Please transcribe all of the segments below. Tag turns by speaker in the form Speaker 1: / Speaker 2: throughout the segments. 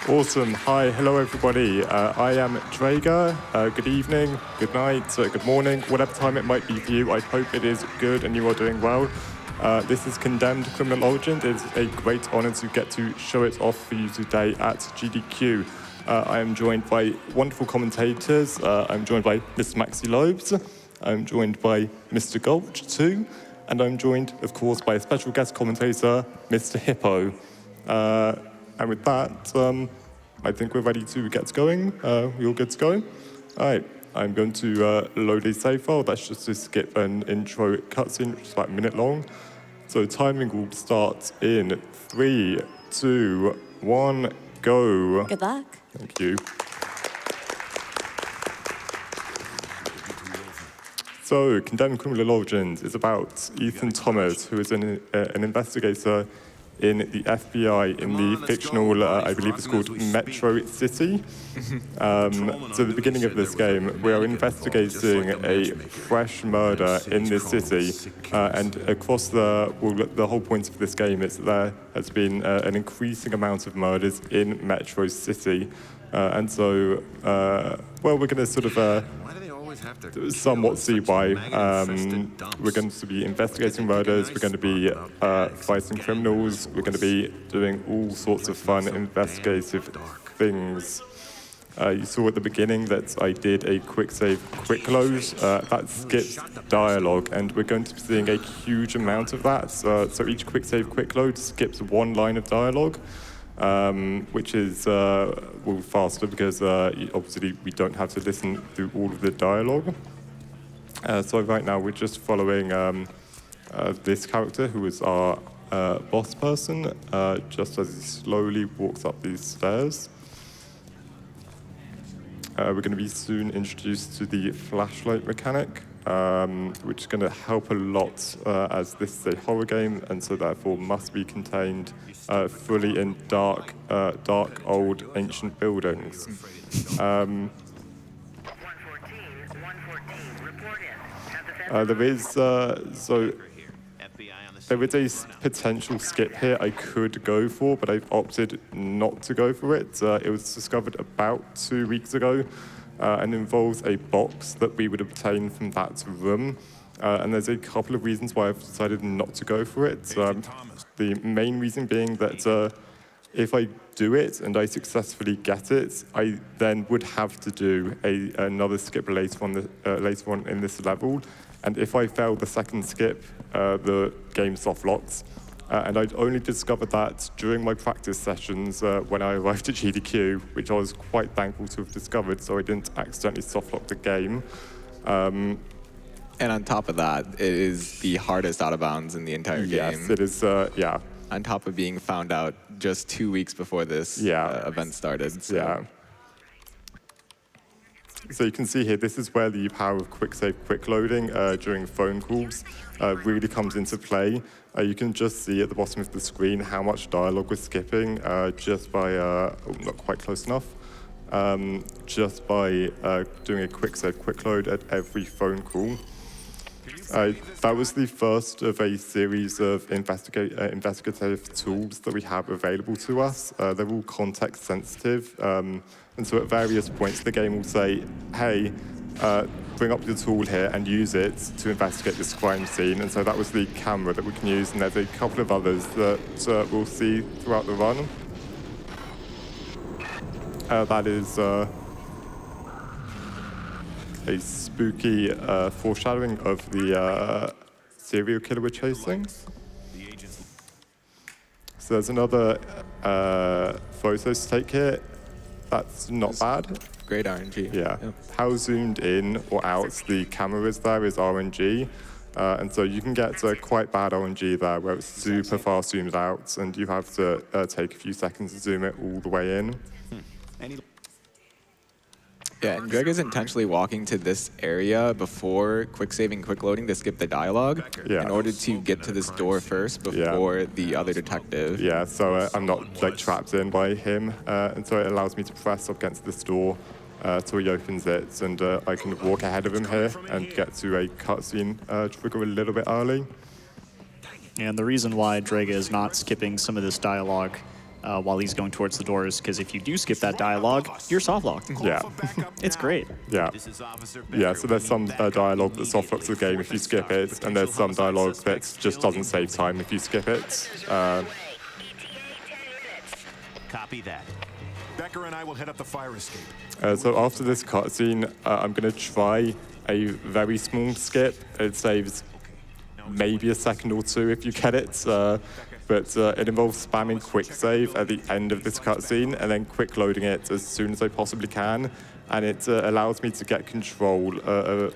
Speaker 1: Awesome. Hi, hello everybody. I am Draiga. Good evening, good night, good morning, whatever time it might be for you. I hope it is good and you are doing well. This is Condemned Criminal Origin. It's a great honor to get to show it off for you today at GDQ. I am joined by wonderful commentators. I'm joined by Mr. Maxylobes. I'm joined by Mr. Gulch2. And I'm joined, of course, by a special guest commentator, Mr. Hippo. And with that, I think we're ready to get going. We all good to go? All right, I'm going to load a save file. That's just to skip an intro cutscene, which is about a minute long. So timing will start in 3, 2, 1, go.
Speaker 2: Good luck.
Speaker 1: Thank you. So, Condemned Criminal Origins is about Ethan Thomas, who is an investigator in the FBI in the fictional, I believe it's called Metro City. So at the beginning of this game, we are investigating a fresh murder in this city, and across the whole point of this game is that there has been an increasing amount of murders in Metro City, and so, well, we're going to sort of somewhat see why. We're going to be investigating murders, we're going to be fighting criminals, we're going to be doing all sorts of fun investigative things. You saw at the beginning that I did a quick save, quick load. That skips dialogue, and we're going to be seeing a huge amount of that. So each quick save, quick load skips one line of dialogue. Which is faster because obviously we don't have to listen through all of the dialogue. So right now we're just following this character who is our boss person, just as he slowly walks up these stairs. We're going to be soon introduced to the flashlight mechanic, which is going to help a lot as this is a horror game, and so therefore must be contained fully in dark, old, ancient buildings. There is there is a potential skip here I could go for, but I've opted not to go for it. It was discovered about 2 weeks ago. And involves a box that we would obtain from that room. And there's a couple of reasons why I've decided not to go for it. The main reason being that if I do it and I successfully get it, I then would have to do another skip later on in this level. And if I fail the second skip, the game soft locks. And I'd only discovered that during my practice sessions when I arrived at GDQ, which I was quite thankful to have discovered, so I didn't accidentally softlock the game.
Speaker 3: And on top of that, it is the hardest out of bounds in the entire game.
Speaker 1: Yes, it is, yeah.
Speaker 3: On top of being found out just 2 weeks before this event started. So.
Speaker 1: Yeah. So you can see here, this is where the power of quick save, quick loading during phone calls really comes into play. You can just see at the bottom of the screen how much dialogue we're skipping just by, not quite close enough, just by doing a quick save, quick load at every phone call. That was the first of a series of investigative tools that we have available to us. They're all context sensitive. And so at various points, the game will say, hey, bring up your tool here and use it to investigate this crime scene. And so that was the camera that we can use. And there's a couple of others that we'll see throughout the run. That is a spooky foreshadowing of the serial killer we're chasing. So there's another photo to take here. That's not bad.
Speaker 3: Great RNG.
Speaker 1: Yeah. How zoomed in or out the camera is there is RNG. And so you can get quite bad RNG there where it's super far zoomed out and you have to take a few seconds to zoom it all the way in.
Speaker 3: Yeah, and Greg is intentionally walking to this area before quick saving, quick loading to skip the dialogue in order to get to this door first before the other detective.
Speaker 1: Yeah, so I'm not like trapped in by him, and so it allows me to press up against this door till he opens it, and I can walk ahead of him here and get to a cutscene trigger a little bit early.
Speaker 4: And the reason why Draiga is not skipping some of this dialogue
Speaker 2: while he's going towards the doors, because if you do skip that dialogue, you're soft locked.
Speaker 1: Yeah.
Speaker 2: It's great.
Speaker 1: Yeah. Yeah, so there's some dialogue that soft locks the game if you skip it, and there's some dialogue that just doesn't save time if you skip it.
Speaker 4: Copy that. Becker and I will head up the fire escape.
Speaker 1: So after this cutscene, I'm going to try a very small skip. It saves maybe a second or two if you get it, but it involves spamming quick save at the end of this cutscene and then quick loading it as soon as I possibly can. And it allows me to get control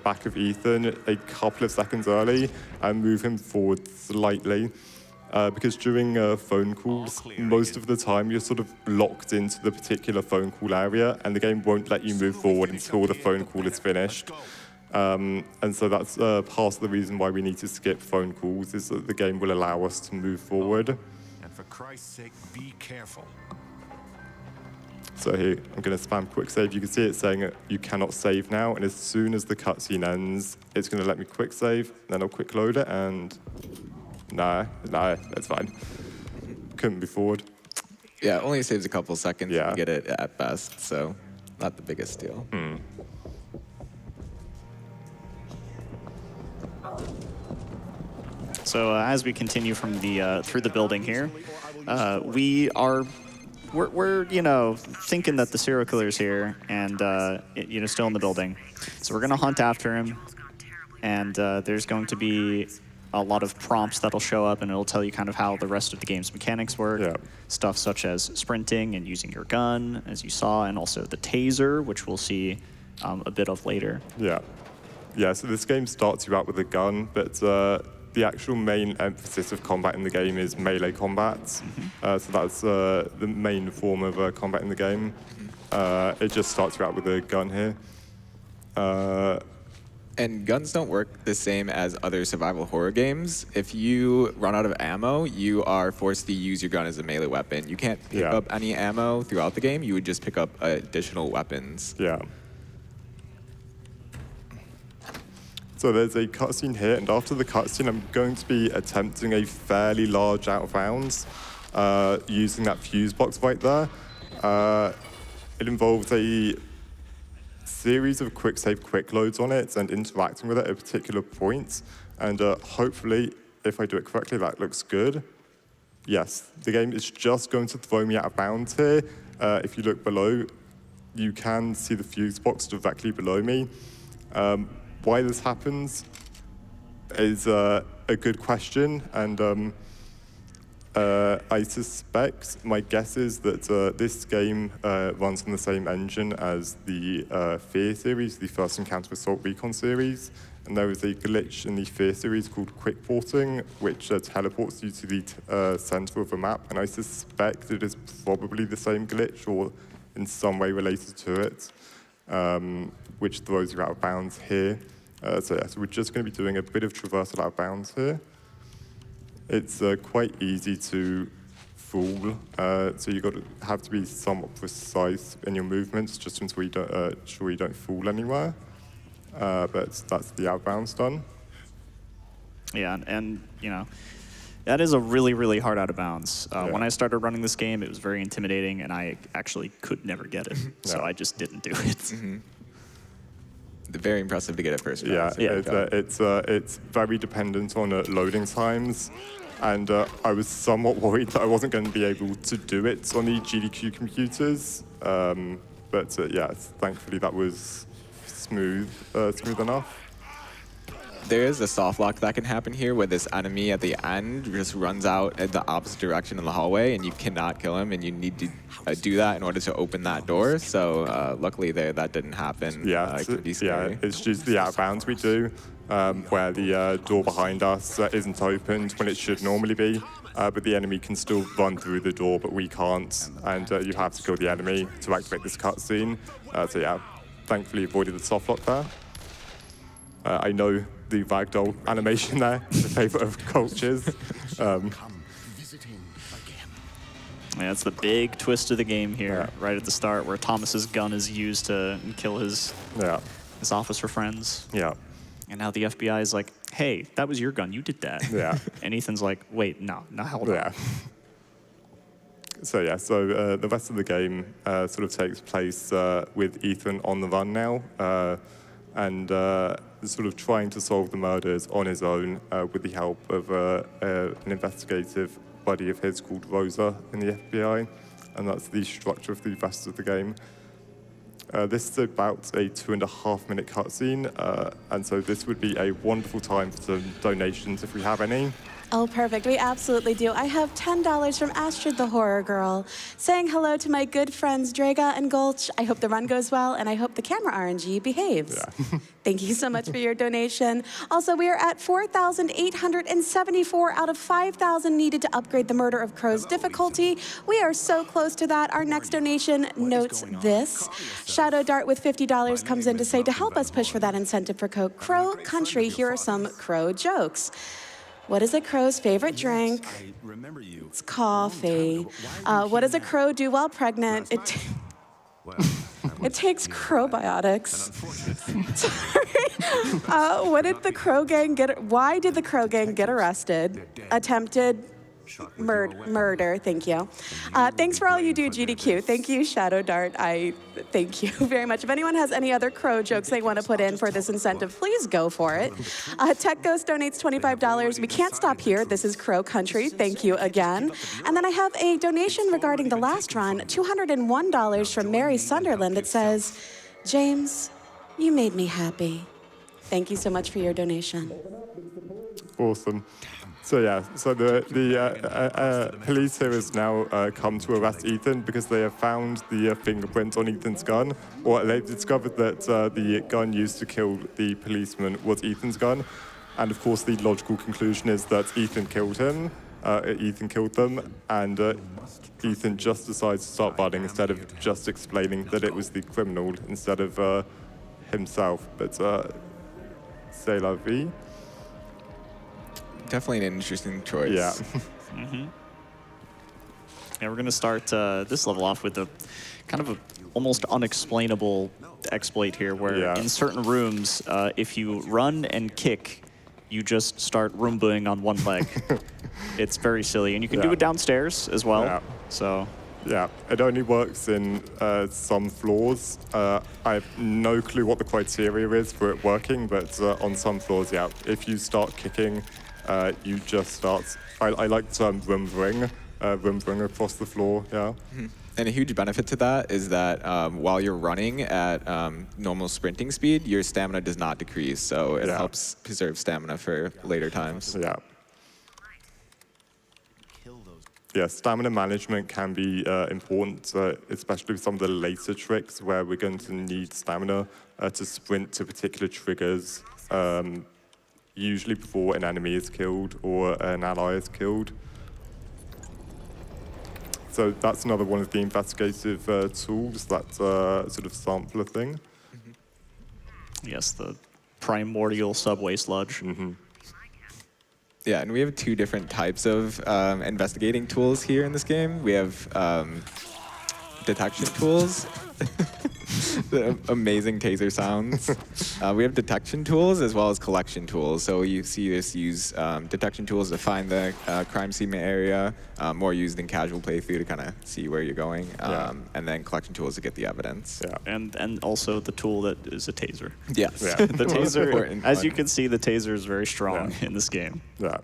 Speaker 1: back of Ethan a couple of seconds early and move him forward slightly. Because during phone calls, most of the time you're sort of locked into the particular phone call area, and the game won't let you move forward until the phone call is finished. And so that's part of the reason why we need to skip phone calls, is that the game will allow us to move forward.
Speaker 4: And for Christ's sake, be careful.
Speaker 1: So here, I'm going to spam quick save. You can see it saying that you cannot save now, and as soon as the cutscene ends, it's going to let me quick save, then I'll quick load it, and no, that's fine. Couldn't be forward.
Speaker 3: Yeah, it only saves a couple seconds
Speaker 1: Yeah.
Speaker 3: to get it at best, so not the biggest deal.
Speaker 2: So as we continue from the through the building here, we're you know, thinking that the serial killer's here and you know, still in the building. So we're gonna hunt after him, and there's going to be a lot of prompts that'll show up, and it'll tell you kind of how the rest of the game's mechanics work.
Speaker 1: Yeah.
Speaker 2: Stuff such as sprinting and using your gun, as you saw, and also the taser, which we'll see a bit of later.
Speaker 1: Yeah. Yeah, so this game starts you out with a gun, but the actual main emphasis of combat in the game is melee combat. So that's the main form of combat in the game. It just starts you out with a gun here.
Speaker 3: And guns don't work the same as other survival horror games. If you run out of ammo, you are forced to use your gun as a melee weapon. You can't pick up any ammo throughout the game. You would just pick up additional weapons.
Speaker 1: Yeah. So there's a cutscene here, and after the cutscene, I'm going to be attempting a fairly large out of bounds using that fuse box right there. It involves a series of quick save quick loads on it and interacting with it at a particular point. And hopefully, if I do it correctly, that looks good. Yes, the game is just going to throw me out of bounds here. If you look below, you can see the fuse box directly below me. Why this happens is a good question, and I suspect, my guess is that this game runs on the same engine as the Fear series, the First Encounter Assault Recon series, and there is a glitch in the Fear series called quick porting, which teleports you to the center of the map, and I suspect it is probably the same glitch or in some way related to it, which throws you out of bounds here. So we're just going to be doing a bit of traversal out of bounds here. It's quite easy to fool, so you've got to have to be somewhat precise in your movements, just until you don't sure you don't fool anywhere. But that's the outbounds done.
Speaker 2: Yeah, and you know, that is a really, really hard out of bounds. When I started running this game, it was very intimidating, and I actually could never get it, so I just didn't do it.
Speaker 3: Very impressive to get it first.
Speaker 1: Yeah, it's very dependent on loading times, and I was somewhat worried that I wasn't going to be able to do it on the GDQ computers, but yeah, thankfully that was smooth enough.
Speaker 3: There is a soft lock that can happen here where this enemy at the end just runs out in the opposite direction in the hallway, and you cannot kill him, and you need to do that in order to open that door. So luckily there, that didn't happen.
Speaker 1: Yeah, it's just the outbounds we do, where the door behind us isn't opened when it should normally be, but the enemy can still run through the door, but we can't, and you have to kill the enemy to activate this cutscene. So yeah, thankfully avoided the soft lock there. I know the ragdoll animation there is a favorite of cultures.
Speaker 2: Yeah, it's the big twist of the game here, right at the start, where Thomas's gun is used to kill his officer friends.
Speaker 1: Yeah.
Speaker 2: And now the FBI is like, hey, that was your gun, you did that.
Speaker 1: Yeah.
Speaker 2: And Ethan's like, wait, no, hold on.
Speaker 1: So yeah, the rest of the game sort of takes place with Ethan on the run now, and sort of trying to solve the murders on his own with the help of an investigative buddy of his called Rosa in the FBI, and that's the structure of the rest of the game. This is about a 2.5-minute cutscene, and so this would be a wonderful time for some donations if we have any.
Speaker 5: Oh, perfect. We absolutely do. I have $10 from Astrid the Horror Girl, saying hello to my good friends Draiga and Gulch. I hope the run goes well, and I hope the camera RNG behaves.
Speaker 1: Yeah.
Speaker 5: Thank you so much for your donation. Also, we are at 4,874 out of 5,000 needed to upgrade the Murder of Crows difficulty. We are so close to that. Our next donation notes this. Shadow Dart with $50 comes in to say, to help us push for that incentive for Crow Country, here are some Crow jokes. What is a crow's favorite drink? It's coffee. What does a crow do while pregnant? It takes crowbiotics. Sorry. Why did the Crow Gang get arrested? Attempted murder. Thank you. Thanks for all you do, GDQ. Thank you, Shadow Dart. I thank you very much. If anyone has any other Crow jokes they want to put in for this incentive, please go for it. Tech Ghost donates $25. We can't stop here. This is Crow Country. Thank you again. And then I have a donation regarding the last run, $201 from Mary Sunderland that says, James, you made me happy. Thank you so much for your donation.
Speaker 1: Awesome. So yeah, so the police here has now come to arrest Ethan because they have found the fingerprint on Ethan's gun, or they've discovered that the gun used to kill the policeman was Ethan's gun, and of course the logical conclusion is that Ethan killed him. Ethan killed them, and Ethan just decides to start running instead of just explaining that it was the criminal instead of himself. But c'est la vie.
Speaker 3: Definitely an interesting choice.
Speaker 1: Yeah.
Speaker 2: Yeah, we're going to start this level off with a kind of a almost unexplainable exploit here where in certain rooms, if you run and kick, you just start Roombaing on one leg. It's very silly. And you can do it downstairs as well.
Speaker 1: Yeah.
Speaker 2: So.
Speaker 1: Yeah, it only works in some floors. I have no clue what the criteria is for it working, but on some floors, yeah, if you start kicking, you just start, I like the term room-ring across the floor, yeah.
Speaker 3: And a huge benefit to that is that while you're running at normal sprinting speed, your stamina does not decrease, so it helps preserve stamina for later times.
Speaker 1: Yeah. Yeah, stamina management can be important, especially with some of the later tricks where we're going to need stamina to sprint to particular triggers, usually before an enemy is killed or an ally is killed. So that's another one of the investigative tools, that sort of sampler thing.
Speaker 2: Yes, the primordial subway sludge.
Speaker 3: Yeah, and we have two different types of investigating tools here in this game. We have detection tools. The amazing taser sounds. We have detection tools as well as collection tools. So you see us use detection tools to find the crime scene area, more used in casual playthrough to kind of see where you're going, and then collection tools to get the evidence.
Speaker 1: Yeah.
Speaker 2: And also the tool that is a taser.
Speaker 3: Yes.
Speaker 1: Yeah.
Speaker 2: The taser, as you can see, the taser is very strong in this game.
Speaker 1: Yeah.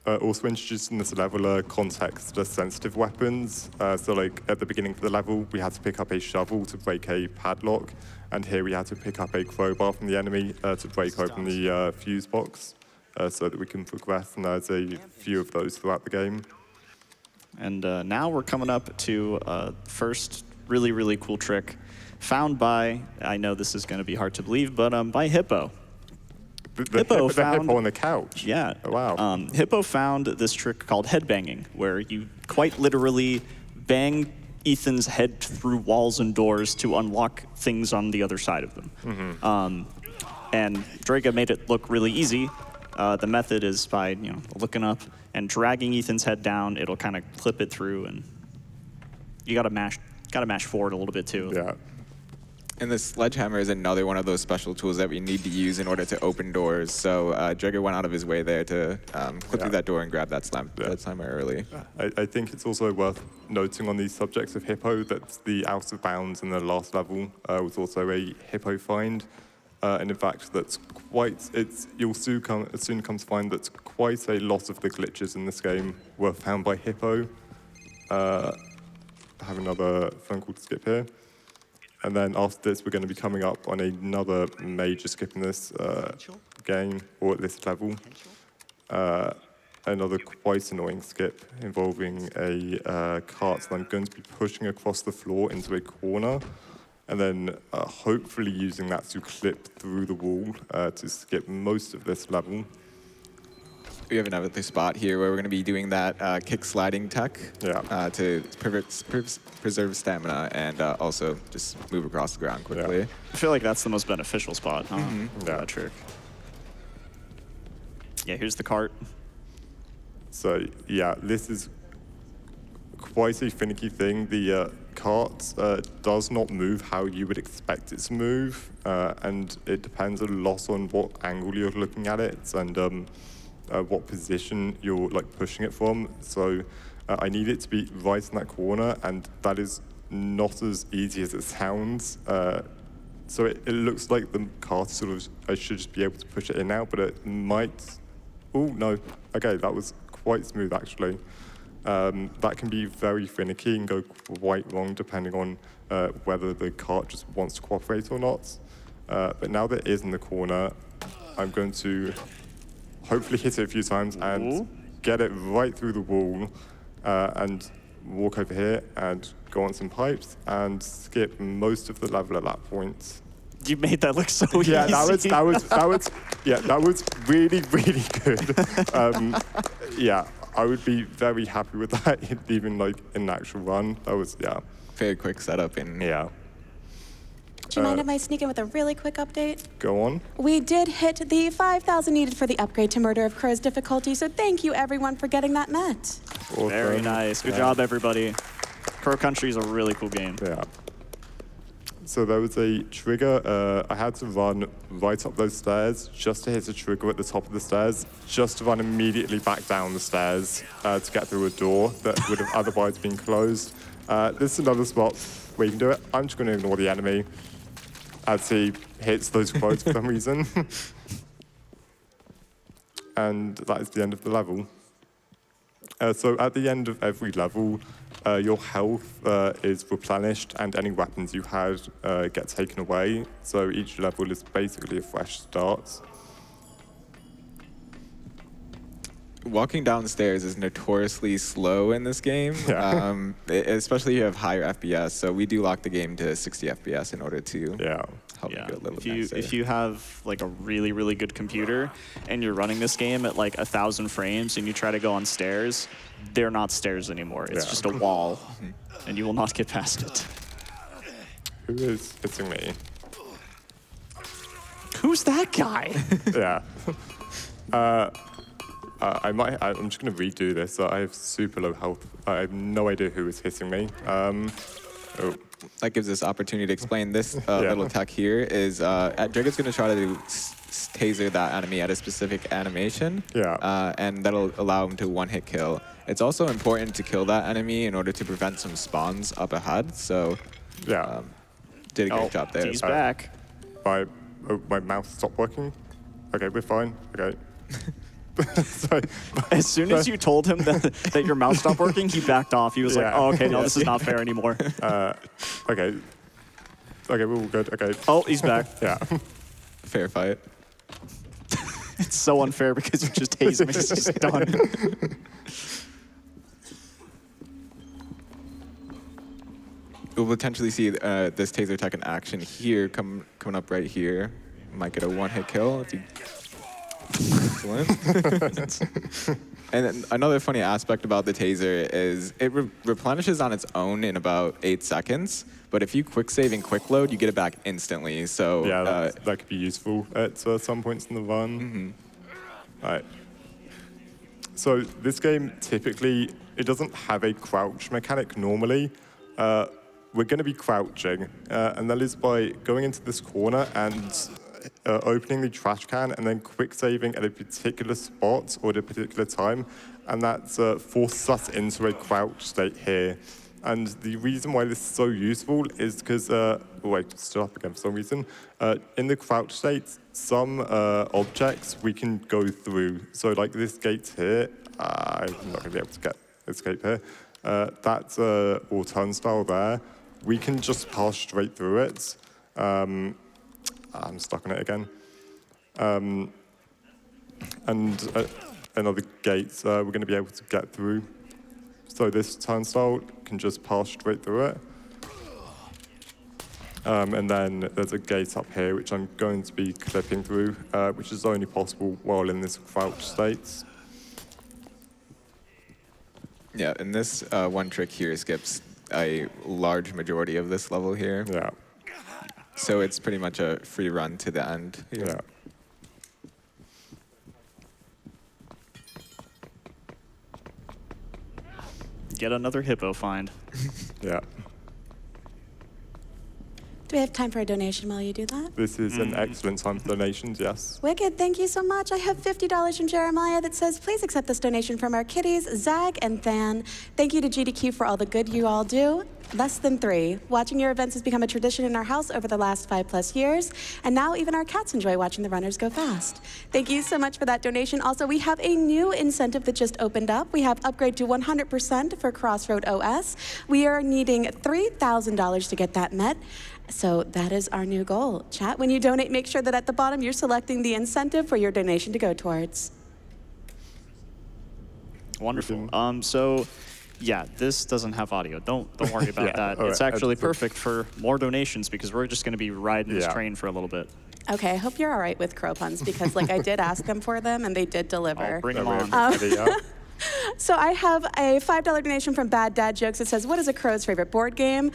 Speaker 1: Also introduced in this level are context-sensitive weapons. So like at the beginning of the level, we had to pick up a shovel to break a padlock, and here we had to pick up a crowbar from the enemy to break open the fuse box so that we can progress, and there's a few of those throughout the game.
Speaker 2: And now we're coming up to first really, really cool trick found by, I know this is going to be hard to believe, but by Hippo.
Speaker 1: The
Speaker 2: Hippo
Speaker 1: hippo on the couch.
Speaker 2: Yeah.
Speaker 1: Oh, wow.
Speaker 2: Hippo found this trick called headbanging, where you quite literally bang Ethan's head through walls and doors to unlock things on the other side of them. And Draiga made it look really easy. The method is by looking up and dragging Ethan's head down. It'll kind of clip it through, and you gotta mash forward a little bit too.
Speaker 1: Yeah.
Speaker 3: And the sledgehammer is another one of those special tools that we need to use in order to open doors. So Draiga went out of his way there to clip through that door and grab that slammer early.
Speaker 1: I think it's also worth noting on these subjects of Hippo that the out of bounds in the last level was also a Hippo find. And in fact, that's you'll soon come to find that quite a lot of the glitches in this game were found by Hippo. I have another phone call to skip here. And then after this, we're going to be coming up on another major skip in this game, or at this level. Another quite annoying skip involving a cart that I'm going to be pushing across the floor into a corner, and then hopefully using that to clip through the wall to skip most of this level.
Speaker 3: We have another spot here where we're going to be doing that kick sliding tech to preserve stamina and also just move across the ground quickly.
Speaker 2: I feel like that's the most beneficial spot, huh? That trick. Yeah, here's the cart.
Speaker 1: So yeah, this is quite a finicky thing. The cart does not move how you would expect it to move, and it depends a lot on what angle you're looking at it and what position you're pushing it from. So I need it to be right in that corner, and that is not as easy as it sounds. So it looks like the cart I should just be able to push it in now, but it might. Oh no! Okay, that was quite smooth actually. That can be very finicky and go quite wrong depending on whether the cart just wants to cooperate or not. But now that it is in the corner, I'm going to hopefully hit it a few times and get it right through the wall and walk over here and go on some pipes and skip most of the level at that point.
Speaker 2: You made that look so easy.
Speaker 1: Yeah, that was really, really good. Yeah, I would be very happy with that, even in an actual run. That was,
Speaker 3: Very quick setup and
Speaker 5: Do you mind if I sneak in with a really quick update?
Speaker 1: Go on.
Speaker 5: We did hit the 5,000 needed for the upgrade to Murder of Crow's difficulty, so thank you everyone for getting that met.
Speaker 1: Awesome.
Speaker 2: Very nice. Good job, everybody. Crow Country is a really cool game.
Speaker 1: Yeah. So there was a trigger. I had to run right up those stairs just to hit a trigger at the top of the stairs, just to run immediately back down the stairs to get through a door that would have otherwise been closed. This is another spot where you can do it. I'm just going to ignore the enemy as he hits those quotes for some reason. And that is the end of the level. So at the end of every level, your health is replenished and any weapons you had get taken away. So each level is basically a fresh start.
Speaker 3: walking downstairs is notoriously slow in this game, especially if you have higher FPS. So we do lock the game to 60 FPS in order to help you go a little bit faster.
Speaker 2: If you have like a really, really good computer and you're running this game at like 1,000 frames and you try to go on stairs, they're not stairs anymore. It's just a wall, and you will not get past it.
Speaker 1: Who is hitting me?
Speaker 2: Who's that guy?
Speaker 1: I'm just going to redo this. I have super low health. I have no idea who is hitting me.
Speaker 3: That gives us opportunity to explain this little tech here is Draiga's going to try to taser that enemy at a specific animation, and that'll allow him to one-hit kill. It's also important to kill that enemy in order to prevent some spawns up ahead, so did a great job there.
Speaker 2: He's back.
Speaker 1: My mouse stopped working. Okay, we're fine. Okay.
Speaker 2: As soon as you told him that your mouse stopped working, he backed off. He was like, oh, okay, no, this is not fair anymore.
Speaker 1: Okay, we're all good. Okay.
Speaker 2: Oh, he's back.
Speaker 3: Fair fight.
Speaker 2: It's so unfair because you just tased him and he's just done.
Speaker 3: We'll potentially see this taser tech in action here, coming up right here. Might get a one-hit kill if you... Excellent. And then another funny aspect about the taser is it replenishes on its own in about 8 seconds, but if you quick save and quick load, you get it back instantly. So
Speaker 1: that could be useful at some points in the run. Right. So this game typically it doesn't have a crouch mechanic normally. we're going to be crouching, and that is by going into this corner and opening the trash can and then quick saving at a particular spot or at a particular time, and that forces us into a crouch state here. And the reason why this is so useful is because, wait, stood up again for some reason. In the crouch state, some objects we can go through. So like this gate here, I'm not going to be able to escape here. That or turnstile there, we can just pass straight through it. I'm stuck on it again. And another gate we're going to be able to get through. So this turnstile can just pass straight through it. And then there's a gate up here, which I'm going to be clipping through, which is only possible while in this crouch state.
Speaker 3: Yeah, and this one trick here skips a large majority of this level here.
Speaker 1: Yeah.
Speaker 3: So it's pretty much a free run to the end here.
Speaker 1: Yeah.
Speaker 2: Get another hippo find.
Speaker 1: Yeah.
Speaker 5: Do we have time for a donation while you do that?
Speaker 1: This is an excellent time for donations, yes.
Speaker 5: Wicked, thank you so much. I have $50 from Jeremiah that says, please accept this donation from our kitties, Zag and Than. Thank you to GDQ for all the good you all do. Less than 3. Watching your events has become a tradition in our house over the last 5+ years, and now even our cats enjoy watching the runners go fast. Thank you so much for that donation. Also, we have a new incentive that just opened up. We have upgrade to 100% for Crossroad OS. We are needing $3,000 to get that met. So that is our new goal. Chat, when you donate, make sure that at the bottom you're selecting the incentive for your donation to go towards.
Speaker 2: Wonderful. So, yeah, this doesn't have audio. Don't worry about
Speaker 1: Yeah,
Speaker 2: that.
Speaker 1: all
Speaker 2: It's
Speaker 1: right,
Speaker 2: actually
Speaker 1: that's good.
Speaker 2: perfect for more donations because we're just going to be riding this
Speaker 1: Yeah.
Speaker 2: train for a little bit.
Speaker 5: Okay, I hope you're all right with crow puns because like I did ask them for them and they did deliver.
Speaker 2: I'll bring them
Speaker 1: There we
Speaker 2: on.
Speaker 1: go. There you go.
Speaker 5: So I have a $5 donation from Bad Dad Jokes. It says, what is a crow's favorite board game?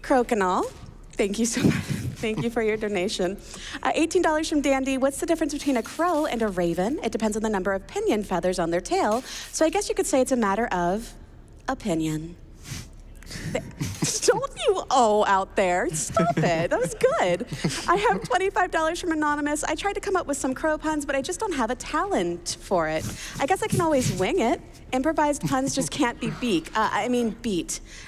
Speaker 5: Crokinole. Thank you so much. Thank you for your donation. $18 from Dandy. What's the difference between a crow and a raven? It depends on the number of pinion feathers on their tail. So I guess you could say it's a matter of opinion. Don't you out there. Stop it. That was good. I have $25 from Anonymous. I tried to come up with some crow puns, but I just don't have a talent for it. I guess I can always wing it. Improvised puns just can't be beat.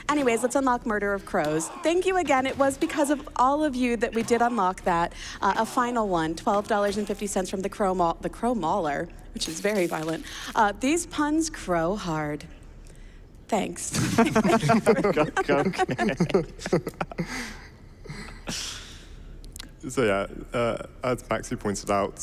Speaker 5: Anyways, let's unlock Murder of Crows. Thank you again. It was because of all of you that we did unlock that. A final one, $12.50 from the Crow Mauler, which is very violent. These puns crow hard. Thanks.
Speaker 1: So yeah, as Maxi pointed out,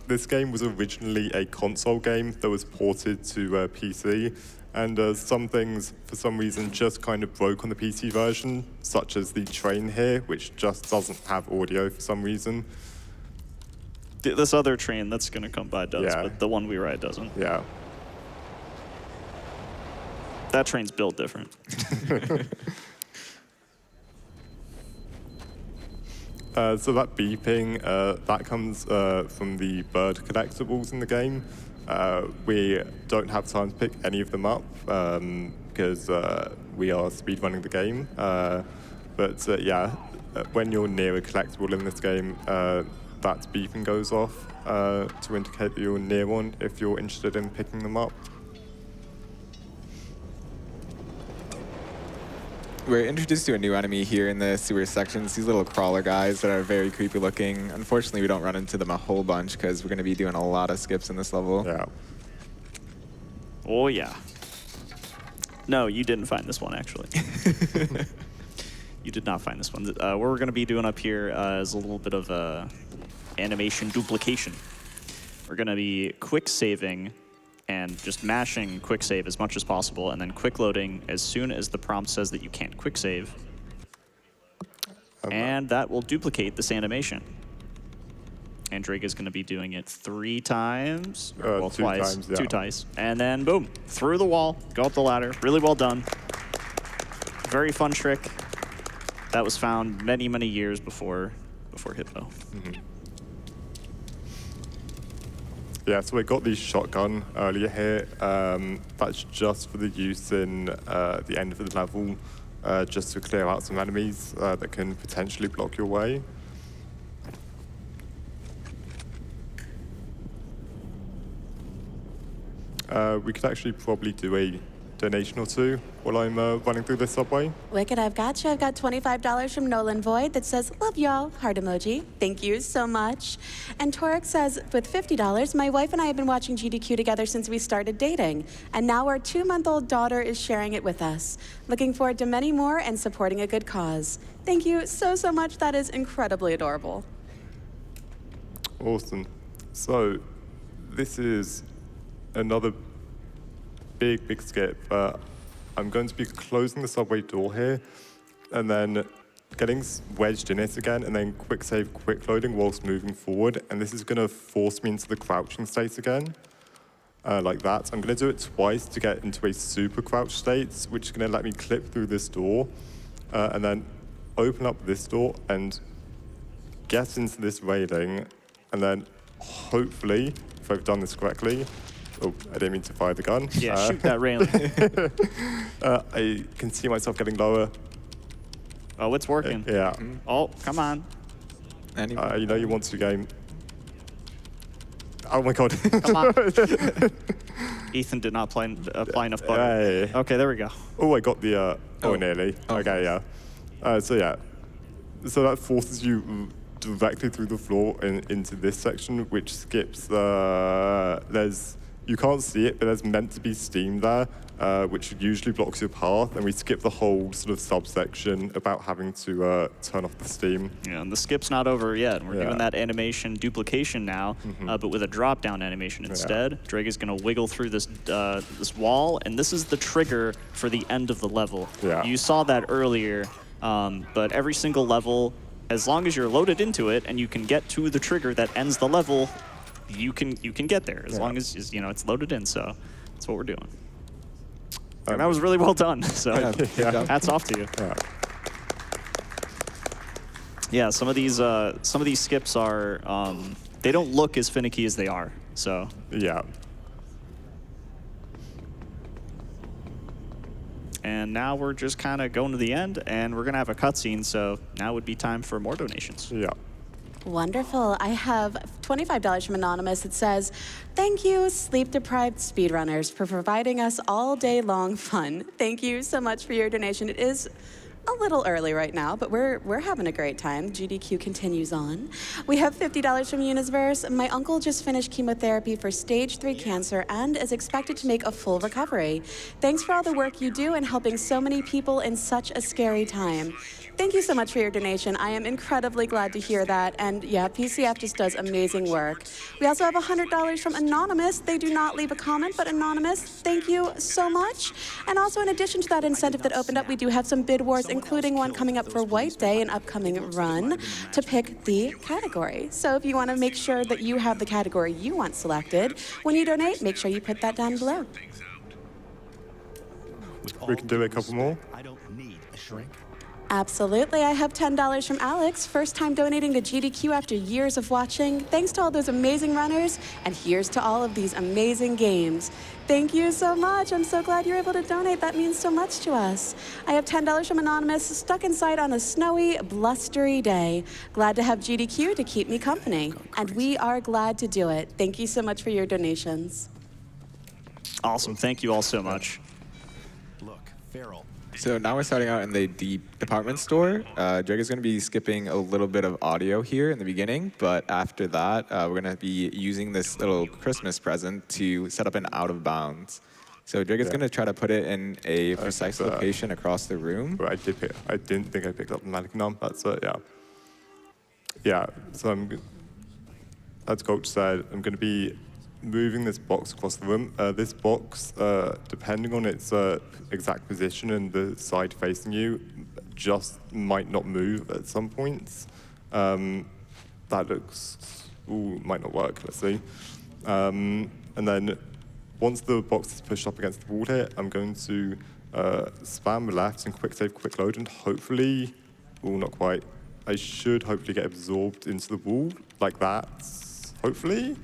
Speaker 1: this game was originally a console game that was ported to PC, and some things, for some reason, just kind of broke on the PC version, such as the train here, which just doesn't have audio for some reason.
Speaker 2: This other train that's going to come by does,
Speaker 1: Yeah.
Speaker 2: but the one we ride doesn't.
Speaker 1: Yeah.
Speaker 2: That train's built different.
Speaker 1: So that beeping, that comes from the bird collectibles in the game. We don't have time to pick any of them up because we are speedrunning the game. But yeah, when you're near a collectible in this game, that beeping goes off to indicate that you're near one if you're interested in picking them up.
Speaker 3: We're introduced to a new enemy here in the sewer sections, these little crawler guys that are very creepy looking. Unfortunately, we don't run into them a whole bunch because we're going to be doing a lot of skips in this level.
Speaker 1: Yeah.
Speaker 2: Oh, yeah. No, you didn't find this one, actually. You did not find this one. What we're going to be doing up here is a little bit of animation duplication. We're going to be quick saving and just mashing quick save as much as possible, and then quick loading as soon as the prompt says that you can't quick save. And that will duplicate this animation. And Draiga is going to be doing it 3 times, well,
Speaker 1: 2
Speaker 2: twice,
Speaker 1: times, yeah.
Speaker 2: 2 times, and then boom, through the wall, go up the ladder. Really well done. Very fun trick. That was found many, many years before Hippo.
Speaker 1: Mm-hmm. Yeah, so we got the shotgun earlier here. That's just for the use in the end of the level. just to clear out some enemies that can potentially block your way. We could actually probably do a donation or two while I'm running through this subway.
Speaker 5: Wicked, I've got you. I've got $25 from Nolan Void that says, love y'all, heart emoji. Thank you so much. And Torek says, with $50, my wife and I have been watching GDQ together since we started dating. And now our 2-month-old daughter is sharing it with us. Looking forward to many more and supporting a good cause. Thank you so, so much. That is incredibly adorable.
Speaker 1: Awesome. So this is another big skip. I'm going to be closing the subway door here and then getting wedged in it again and then quick save, quick loading whilst moving forward. And this is going to force me into the crouching state again, like that. I'm going to do it twice to get into a super crouch state, which is going to let me clip through this door and then open up this door and get into this railing. And then hopefully, if I've done this correctly, oh, I didn't mean to fire the gun.
Speaker 2: Yeah, shoot that railing.
Speaker 1: I can see myself getting lower.
Speaker 2: Oh, it's working.
Speaker 1: Yeah.
Speaker 2: Oh, come on.
Speaker 1: You know you want to game. Oh my god.
Speaker 2: Come on. Ethan did not apply enough butter.
Speaker 1: Hey.
Speaker 2: Okay, there we go.
Speaker 1: Oh, I got the. Nearly.
Speaker 3: Oh.
Speaker 1: Okay, yeah. So that forces you directly through the floor into this section, which skips you can't see it, but there's meant to be steam there, which usually blocks your path, and we skip the whole sort of subsection about having to turn off the steam.
Speaker 2: Yeah, and the skip's not over yet. We're
Speaker 1: Yeah.
Speaker 2: doing that animation duplication now, but with a drop-down animation instead. Draiga's going to wiggle through this this wall, and this is the trigger for the end of the level.
Speaker 1: Yeah.
Speaker 2: You saw that earlier, but every single level, as long as you're loaded into it and you can get to the trigger that ends the level, you can get there as long as it's loaded in. So that's what we're doing. And that was really well done. So hats off to you. Yeah, some of these skips are they don't look as finicky as they are. So
Speaker 1: Yeah.
Speaker 2: and now we're just kind of going to the end, and we're gonna have a cutscene. So now would be time for more donations.
Speaker 1: Yeah.
Speaker 5: Wonderful. I have $25 from Anonymous. It says, thank you, sleep-deprived speedrunners, for providing us all day long fun. Thank you so much for your donation. It is a little early right now, but we're having a great time. GDQ continues on. We have $50 from Unisverse. My uncle just finished chemotherapy for stage 3 cancer and is expected to make a full recovery. Thanks for all the work you do and helping so many people in such a scary time. Thank you so much for your donation. I am incredibly glad to hear that. And yeah, PCF just does amazing work. We also have $100 from Anonymous. They do not leave a comment, but Anonymous, thank you so much. And also in addition to that incentive that opened up, we do have some bid wars, including one coming up for White Day, an upcoming run, to pick the category. So if you want to make sure that you have the category you want selected, when you donate, make sure you put that down below.
Speaker 1: We can do a couple more.
Speaker 4: I don't need a shrink.
Speaker 5: Absolutely. I have $10 from Alex, first time donating to GDQ after years of watching. Thanks to all those amazing runners, and here's to all of these amazing games. Thank you so much. I'm so glad you're able to donate. That means so much to us. I have $10 from Anonymous, stuck inside on a snowy, blustery day. Glad to have GDQ to keep me company. And we are glad to do it. Thank you so much for your donations.
Speaker 2: Awesome. Thank you all so much.
Speaker 4: Look, Feral.
Speaker 3: So now we're starting out in the department store. Draiga's going to be skipping a little bit of audio here in the beginning, but after that, we're going to be using this little Christmas present to set up an out of bounds. So Draiga's going to try to put it in a precise location across the room.
Speaker 1: But I didn't think I picked up the mannequin arm. That's yeah. Yeah. So as Coach said, I'm going to be moving this box across the room. This box, depending on its exact position and the side facing you, just might not move at some points. That might not work, let's see. And then once the box is pushed up against the wall here, I'm going to spam left and quick save, quick load, and hopefully, not quite, I should hopefully get absorbed into the wall like that, hopefully.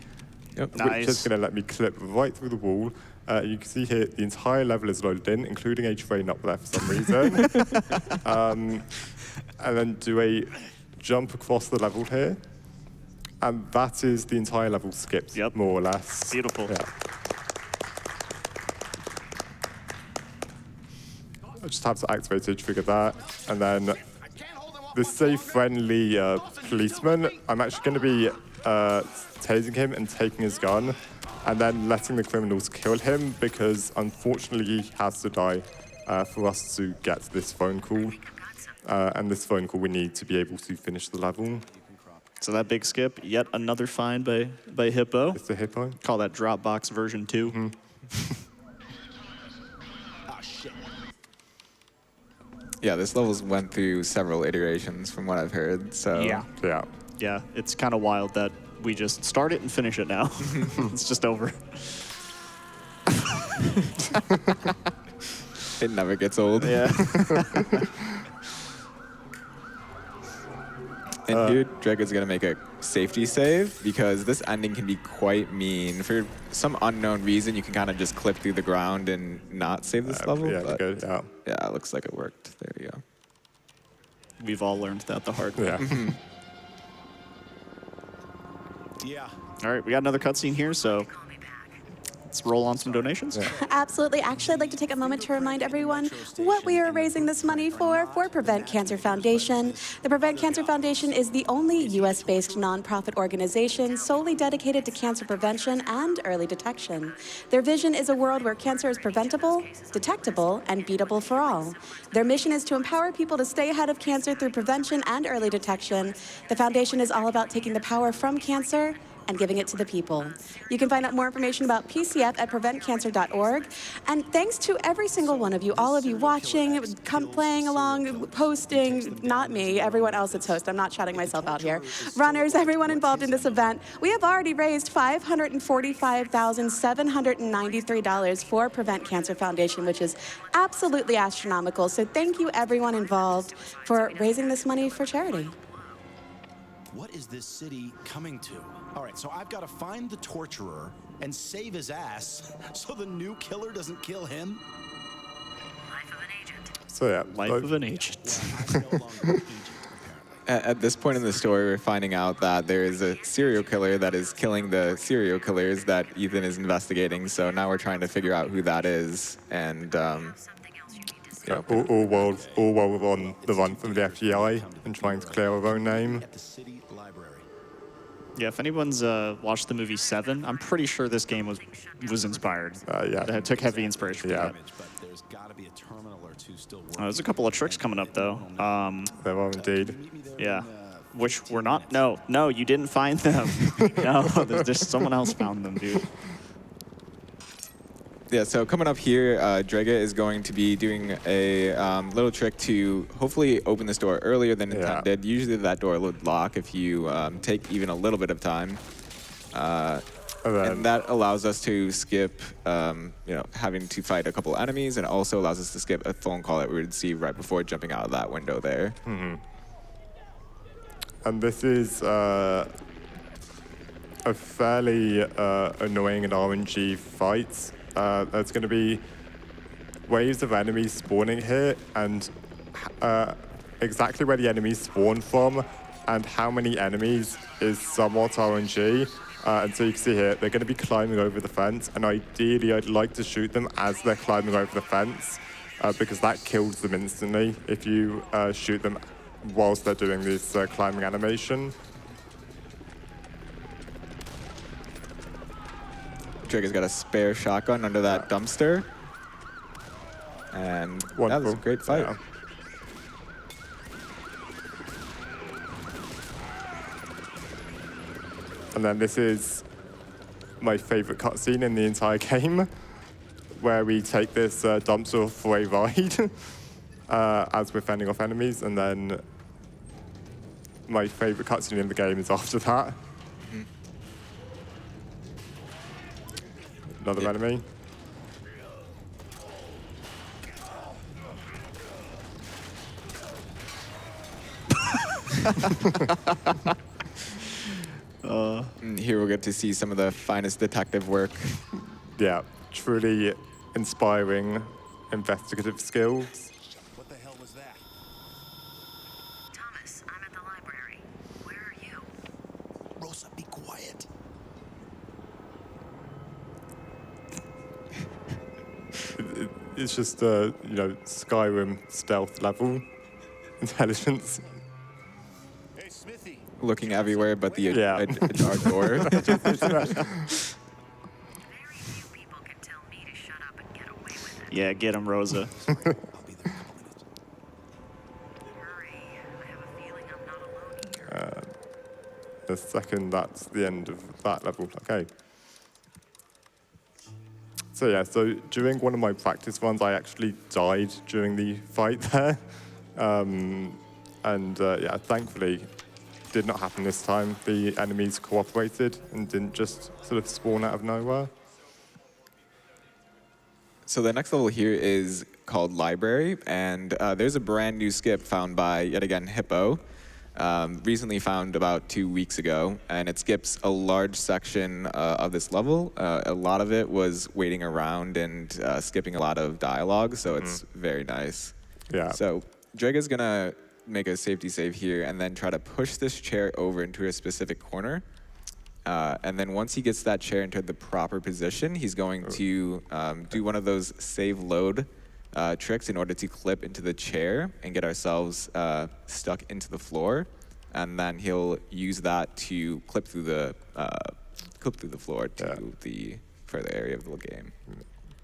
Speaker 3: Yep.
Speaker 2: Nice.
Speaker 1: Which is going to let me clip right through the wall You can see here the entire level is loaded in, including a train up there for some reason. And then do a jump across the level here. And that is the entire level skipped,
Speaker 2: Yep.
Speaker 1: more or less.
Speaker 2: Beautiful.
Speaker 1: Yeah. I just have to activate to trigger that. And then this is a friendly policeman. I'm actually going to be tasing him and taking his gun, and then letting the criminals kill him, because unfortunately he has to die for us to get this phone call. And this phone call we need to be able to finish the level.
Speaker 2: So that big skip, yet another find by Hippo.
Speaker 1: It's the hippo.
Speaker 2: Call that Dropbox version 2.
Speaker 3: Yeah, this level's went through several iterations from what I've heard. So
Speaker 2: Yeah.
Speaker 1: Yeah.
Speaker 2: Yeah, it's kind of wild that we just start it and finish it now. It's just over.
Speaker 3: it never gets old.
Speaker 2: Yeah.
Speaker 3: And here, Draiga's gonna make a safety save because this ending can be quite mean. For some unknown reason, you can kind of just clip through the ground and not save this level.
Speaker 1: Yeah,
Speaker 3: but
Speaker 1: good. Yeah.
Speaker 3: yeah, it looks like it worked. There you go.
Speaker 2: We've all learned that the hard way.
Speaker 1: Yeah.
Speaker 4: Yeah.
Speaker 2: All right, we got another cutscene here, so let's roll on some donations.
Speaker 5: Absolutely. Actually, I'd like to take a moment to remind everyone what we are raising this money for Prevent Cancer Foundation. The Prevent Cancer Foundation is the only U.S.-based nonprofit organization solely dedicated to cancer prevention and early detection. Their vision is a world where cancer is preventable, detectable, and beatable for all. Their mission is to empower people to stay ahead of cancer through prevention and early detection. The foundation is all about taking the power from cancer and giving it to the people. You can find out more information about PCF at preventcancer.org. And thanks to every single one of you, all of you watching, playing along, posting, not me, everyone else that's host. I'm not shouting myself out here. Runners, everyone involved in this event. We have already raised $545,793 for Prevent Cancer Foundation, which is absolutely astronomical. So thank you everyone involved for raising this money for charity.
Speaker 6: What is this city coming to? All right, so I've got to find the torturer and save his ass so the new killer doesn't kill him.
Speaker 1: So yeah.
Speaker 2: Life of an agent.
Speaker 6: I'm no longer an agent, apparently.
Speaker 3: At this point in the story, we're finding out that there is a serial killer that is killing the serial killers that Ethan is investigating. So now we're trying to figure out who that is. And
Speaker 1: Yeah, all while we're on the run from the FBI and trying to clear our own name.
Speaker 6: At the city library.
Speaker 2: Yeah, if anyone's watched the movie Seven, I'm pretty sure this game was inspired.
Speaker 1: Yeah.
Speaker 2: It took heavy inspiration from
Speaker 1: Yeah.
Speaker 2: that.
Speaker 6: But there's got to be a terminal or two still working.
Speaker 2: There's a couple of tricks coming up, though.
Speaker 1: There are indeed.
Speaker 2: Yeah. Which were not... No, you didn't find them. No, there's someone else found them, dude.
Speaker 3: yeah, so coming up here, Draiga is going to be doing a little trick to hopefully open this door earlier than intended. Usually that door would lock if you take even a little bit of time. And that allows us to skip, having to fight a couple enemies, and also allows us to skip a phone call that we would see right before jumping out of that window there.
Speaker 1: And this is a fairly annoying and RNG fight. There's going to be waves of enemies spawning here, and exactly where the enemies spawn from and how many enemies is somewhat RNG. And so you can see here, they're going to be climbing over the fence, and ideally I'd like to shoot them as they're climbing over the fence, because that kills them instantly if you shoot them whilst they're doing this climbing animation.
Speaker 3: Draiga's got a spare shotgun under that dumpster. And that was a
Speaker 1: Wonderful.
Speaker 3: great fight.
Speaker 1: Yeah. And then this is my favorite cutscene in the entire game, where we take this dumpster for a ride as we're fending off enemies, and then my favorite cutscene in the game is after that. Another enemy.
Speaker 3: And here we'll get to see some of the finest detective work.
Speaker 1: Yeah. truly inspiring investigative skills.
Speaker 6: What the hell was that?
Speaker 7: Thomas, I'm at the library. Where are you?
Speaker 6: Rosa, be quiet.
Speaker 1: It's just Skyrim stealth level intelligence.
Speaker 6: Hey, Smithy.
Speaker 3: Looking everywhere but the
Speaker 1: Yeah.
Speaker 3: a dark door.
Speaker 7: Very few people can tell me to shut up and get away with it.
Speaker 2: Yeah, get him, Rosa.
Speaker 6: I'll be there in a couple minutes.
Speaker 7: Hurry. I have a feeling I'm not alone here.
Speaker 1: The second that's the end of that level. Okay. So yeah, so during one of my practice runs, I actually died during the fight there. Yeah, thankfully, did not happen this time. The enemies cooperated and didn't just sort of spawn out of nowhere.
Speaker 3: So the next level here is called Library, and there's a brand new skip found by, yet again, Hippo. Recently found about 2 weeks ago, and it skips a large section of this level. A lot of it was waiting around and skipping a lot of dialogue, so it's very nice.
Speaker 1: Yeah.
Speaker 3: So Draiga's gonna make a safety save here and then try to push this chair over into a specific corner. And then once he gets that chair into the proper position, he's going to do one of those save load tricks in order to clip into the chair and get ourselves stuck into the floor. And then he'll use that to clip through the floor to the further area of the game.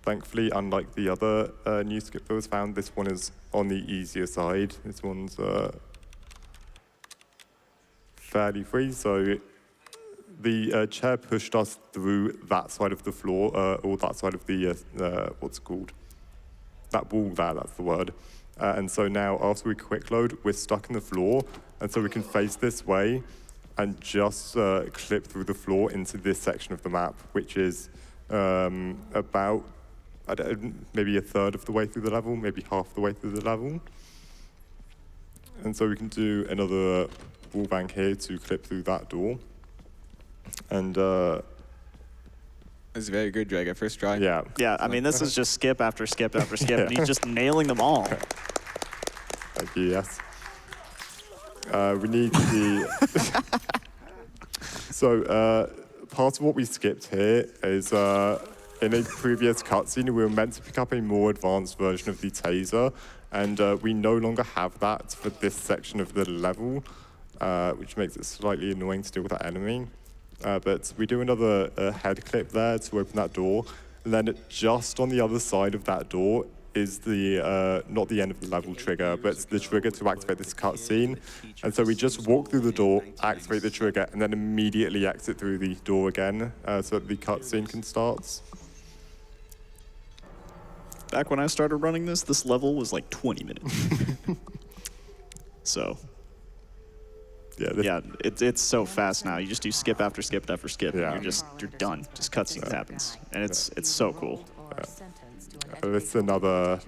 Speaker 1: Thankfully, unlike the other new skip that was found, this one is on the easier side. This one's fairly free, so the chair pushed us through that side of the floor, or that side of the, what's it called? That wall there, that's the word. And so now, after we quick load, we're stuck in the floor, and so we can face this way and just clip through the floor into this section of the map, which is about maybe a third of the way through the level, maybe half the way through the level. And so we can do another wall bang here to clip through that door. And
Speaker 3: It's very good, Draiga. First try.
Speaker 1: yeah.
Speaker 2: Yeah, I mean, this is just skip after skip after skip, and he's just nailing them all.
Speaker 1: Thank you, yes. We need the... So, part of what we skipped here is in a previous cutscene, we were meant to pick up a more advanced version of the taser, and we no longer have that for this section of the level, which makes it slightly annoying to deal with that enemy. But we do another head clip there to open that door, and then just on the other side of that door is the, not the end of the level trigger, but the trigger to activate this cutscene. And so we just walk through the door, activate the trigger, and then immediately exit through the door again, so that the cutscene can start.
Speaker 2: Back when I started running this level was like 20 minutes. So, yeah, it's so fast now. You just do skip after skip after skip,
Speaker 1: Yeah.
Speaker 2: and you're done. Just cutscenes happens, and it's so cool.
Speaker 1: This is another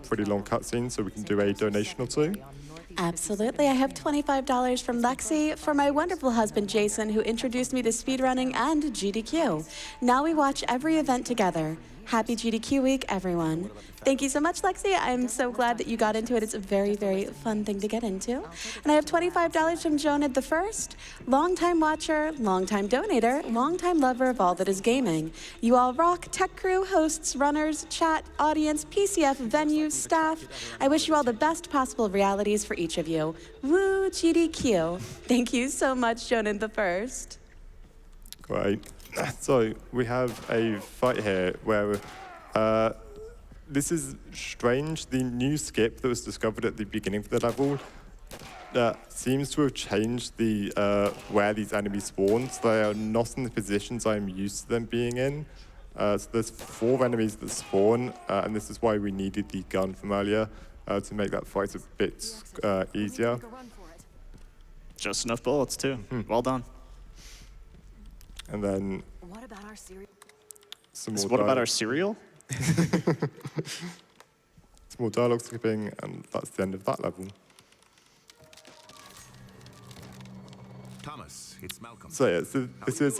Speaker 1: pretty long cutscene, so we can do a donation or two.
Speaker 5: Absolutely. I have $25 from Lexi for my wonderful husband, Jason, who introduced me to speedrunning and GDQ. Now we watch every event together. Happy GDQ week, everyone. Thank you so much, Lexi. I'm so glad that you got into it. It's a very, very fun thing to get into. And I have $25 from Jonah the First, longtime watcher, longtime donator, longtime lover of all that is gaming. You all rock, tech crew, hosts, runners, chat, audience, PCF, venue, staff. I wish you all the best possible realities for each of you. Woo, GDQ. Thank you so much, Jonah the First.
Speaker 1: Great. So we have a fight here where this is strange. The new skip that was discovered at the beginning of the level seems to have changed the where these enemies spawn. So they are not in the positions I'm used to them being in. So there's 4 enemies that spawn, and this is why we needed the gun from earlier to make that fight a bit easier.
Speaker 2: Just enough bullets too. Well done.
Speaker 1: And then
Speaker 7: What about our cereal?
Speaker 1: some more
Speaker 2: What about our
Speaker 1: dialogue.
Speaker 2: cereal?
Speaker 1: Some more dialogue skipping, and that's the end of that level.
Speaker 4: Thomas, it's Malcolm.
Speaker 1: So yeah, this is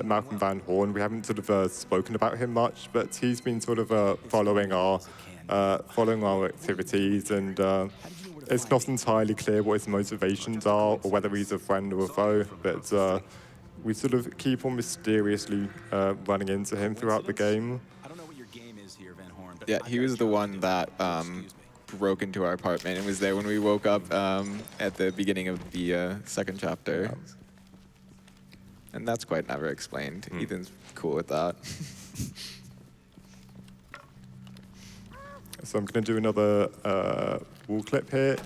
Speaker 1: Malcolm Van Horn. We haven't sort of spoken about him much, but he's been sort of following our activities, and it's not entirely clear what his motivations are or whether he's a friend or a foe. But we sort of keep on mysteriously running into him throughout the game.
Speaker 6: I don't know what your game is here, Van Horn. But
Speaker 3: Yeah, he was the one that broke into our apartment and was there when we woke up at the beginning of the second chapter. And that's quite never explained. Ethan's cool with that.
Speaker 1: So I'm going to do another wall clip here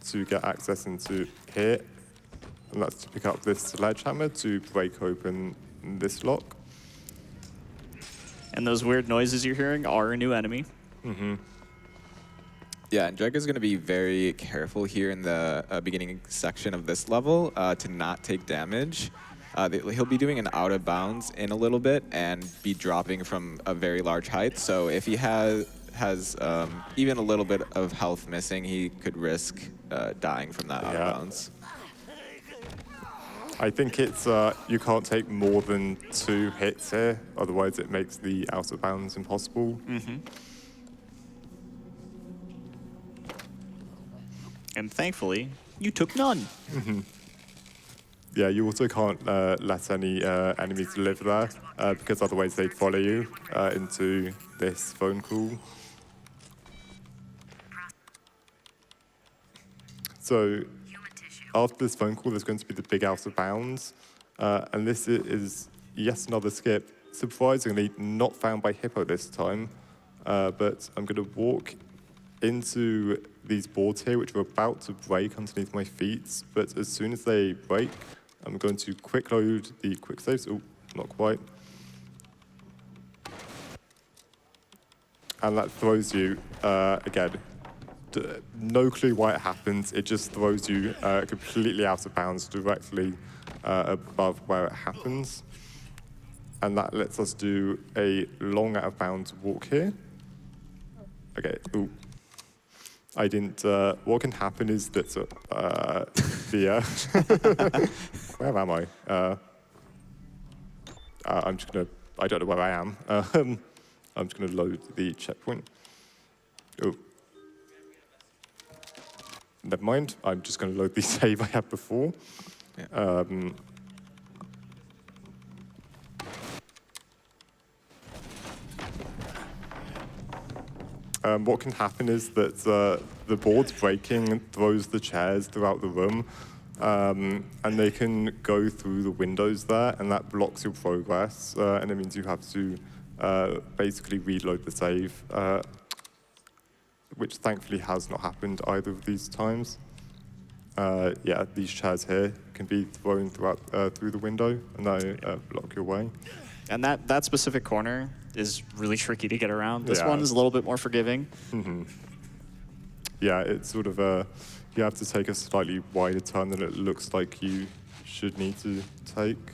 Speaker 1: to get access into here. And that's to pick up this sledgehammer to break open this lock.
Speaker 2: And those weird noises you're hearing are a new enemy.
Speaker 3: Yeah, and Draiga's going to be very careful here in the beginning section of this level to not take damage. He'll be doing an out of bounds in a little bit and be dropping from a very large height. So if he has even a little bit of health missing, he could risk dying from that out of bounds.
Speaker 1: I think it's you can't take more than 2 hits here, otherwise it makes the out of bounds impossible.
Speaker 2: And thankfully, you took none.
Speaker 1: Yeah, you also can't let any enemies live there, because otherwise they'd follow you into this phone call. So after this phone call, there's going to be the big out of bounds, and this is yet another skip. Surprisingly, not found by Hippo this time, but I'm going to walk into these boards here, which are about to break underneath my feet. But as soon as they break, I'm going to quick load the quick saves. Oh, not quite. And that throws you, again, no clue why it happens. It just throws you completely out of bounds directly above where it happens. And that lets us do a long out of bounds walk here. Okay, ooh. I didn't, what can happen is that where am I? I'm just gonna, I don't know where I am. I'm just gonna load the checkpoint. Oh. Never mind, I'm just gonna load the save I had before.
Speaker 3: Yeah.
Speaker 1: What can happen is that the board's breaking and throws the chairs throughout the room, and they can go through the windows there, and that blocks your progress, and it means you have to basically reload the save, which thankfully has not happened either of these times. Yeah, these chairs here can be thrown through the window, and they block your way.
Speaker 2: And that specific corner is really tricky to get around. This
Speaker 1: Yeah.
Speaker 2: one is a little bit more forgiving.
Speaker 1: Yeah, it's sort of you have to take a slightly wider turn than it looks like you should need to take.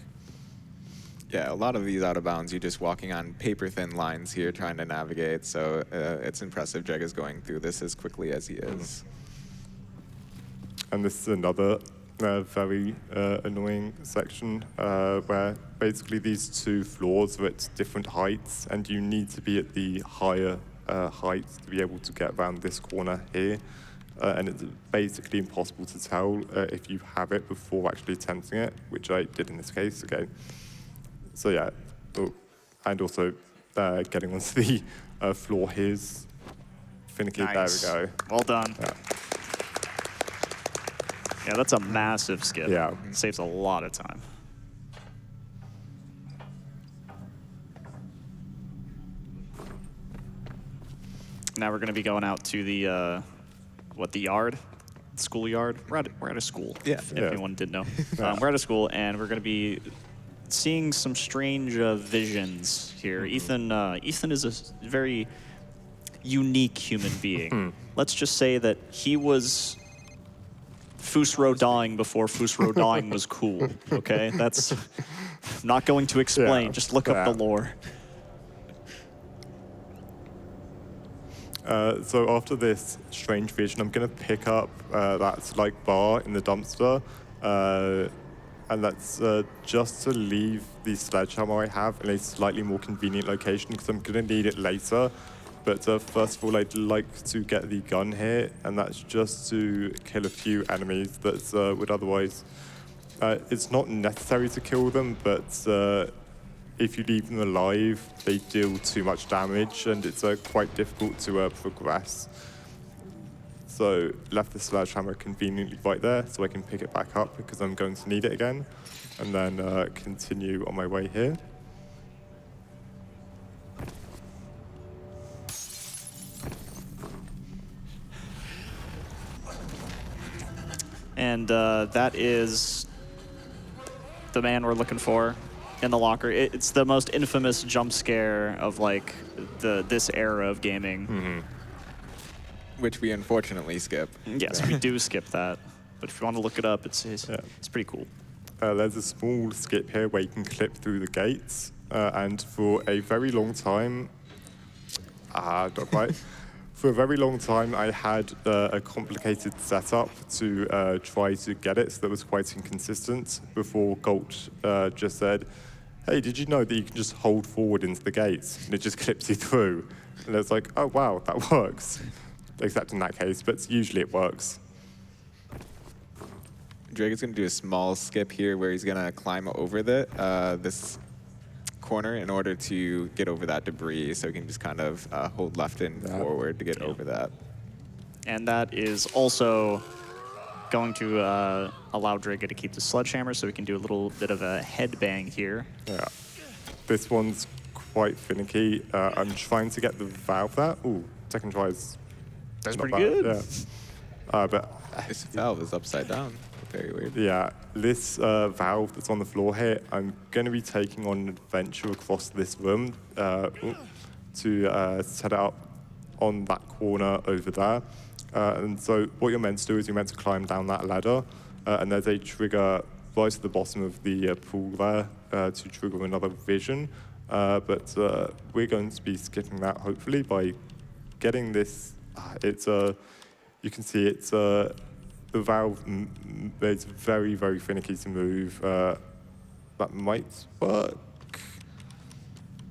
Speaker 3: Yeah, a lot of these out of bounds, you're just walking on paper thin lines here trying to navigate. So it's impressive Draiga's going through this as quickly as he is.
Speaker 1: And this is another very annoying section where basically these 2 floors are at different heights, and you need to be at the higher height to be able to get around this corner here. And it's basically impossible to tell if you have it before actually attempting it, which I did in this case. Okay. So yeah, and also getting onto the floor here is finicky.
Speaker 2: Nice.
Speaker 1: There we go.
Speaker 2: Well done.
Speaker 1: Yeah.
Speaker 2: Yeah, that's a massive skip.
Speaker 1: Yeah.
Speaker 2: Saves a lot of time. Now we're going to be going out to the, the yard? Schoolyard? We're at a school,
Speaker 3: Yeah.
Speaker 2: if anyone didn't know. We're at a school, and we're going to be seeing some strange visions here. Ethan is a very unique human being. Let's just say that he was Fusro Dawing before Fusro Dawing was cool, okay? That's not going to explain.
Speaker 1: Yeah,
Speaker 2: Just look up the lore.
Speaker 1: So after this strange vision, I'm going to pick up that like bar in the dumpster And that's just to leave the sledgehammer I have in a slightly more convenient location because I'm going to need it later. But first of all, I'd like to get the gun here, and that's just to kill a few enemies that would otherwise... it's not necessary to kill them, but if you leave them alive, they deal too much damage, and it's quite difficult to progress. So left the sledgehammer conveniently right there, so I can pick it back up because I'm going to need it again, and then continue on my way here.
Speaker 2: And that is the man we're looking for in the locker. It's the most infamous jump scare of like this era of gaming.
Speaker 3: Which we unfortunately skip.
Speaker 2: Yes, we do skip that. But if you want to look it up, it's pretty cool.
Speaker 1: There's a small skip here where you can clip through the gates, and for a very long time, not quite. For a very long time, I had a complicated setup to try to get it, so that was quite inconsistent before Gulch just said, hey, did you know that you can just hold forward into the gates and it just clips you through? And it's like, oh, wow, that works. Except in that case, but usually it works.
Speaker 3: Draiga's going to do a small skip here where he's going to climb over this corner in order to get over that debris, so he can just kind of hold left and forward to get over that.
Speaker 2: And that is also going to allow Draiga to keep the sledgehammer, so we can do a little bit of a headbang here.
Speaker 1: Yeah, this one's quite finicky. I'm trying to get the valve there. Ooh, second try is
Speaker 2: That's
Speaker 1: not
Speaker 2: pretty
Speaker 1: bad.
Speaker 2: good.
Speaker 1: Yeah. But
Speaker 3: This valve is upside down. Very weird.
Speaker 1: yeah, this valve that's on the floor here, I'm going to be taking on an adventure across this room to set it up on that corner over there. And so what you're meant to do is you're meant to climb down that ladder, and there's a trigger right at the bottom of the pool there to trigger another vision. But we're going to be skipping that, hopefully, by getting this. You can see it's the valve is very, very finicky to move. That might work.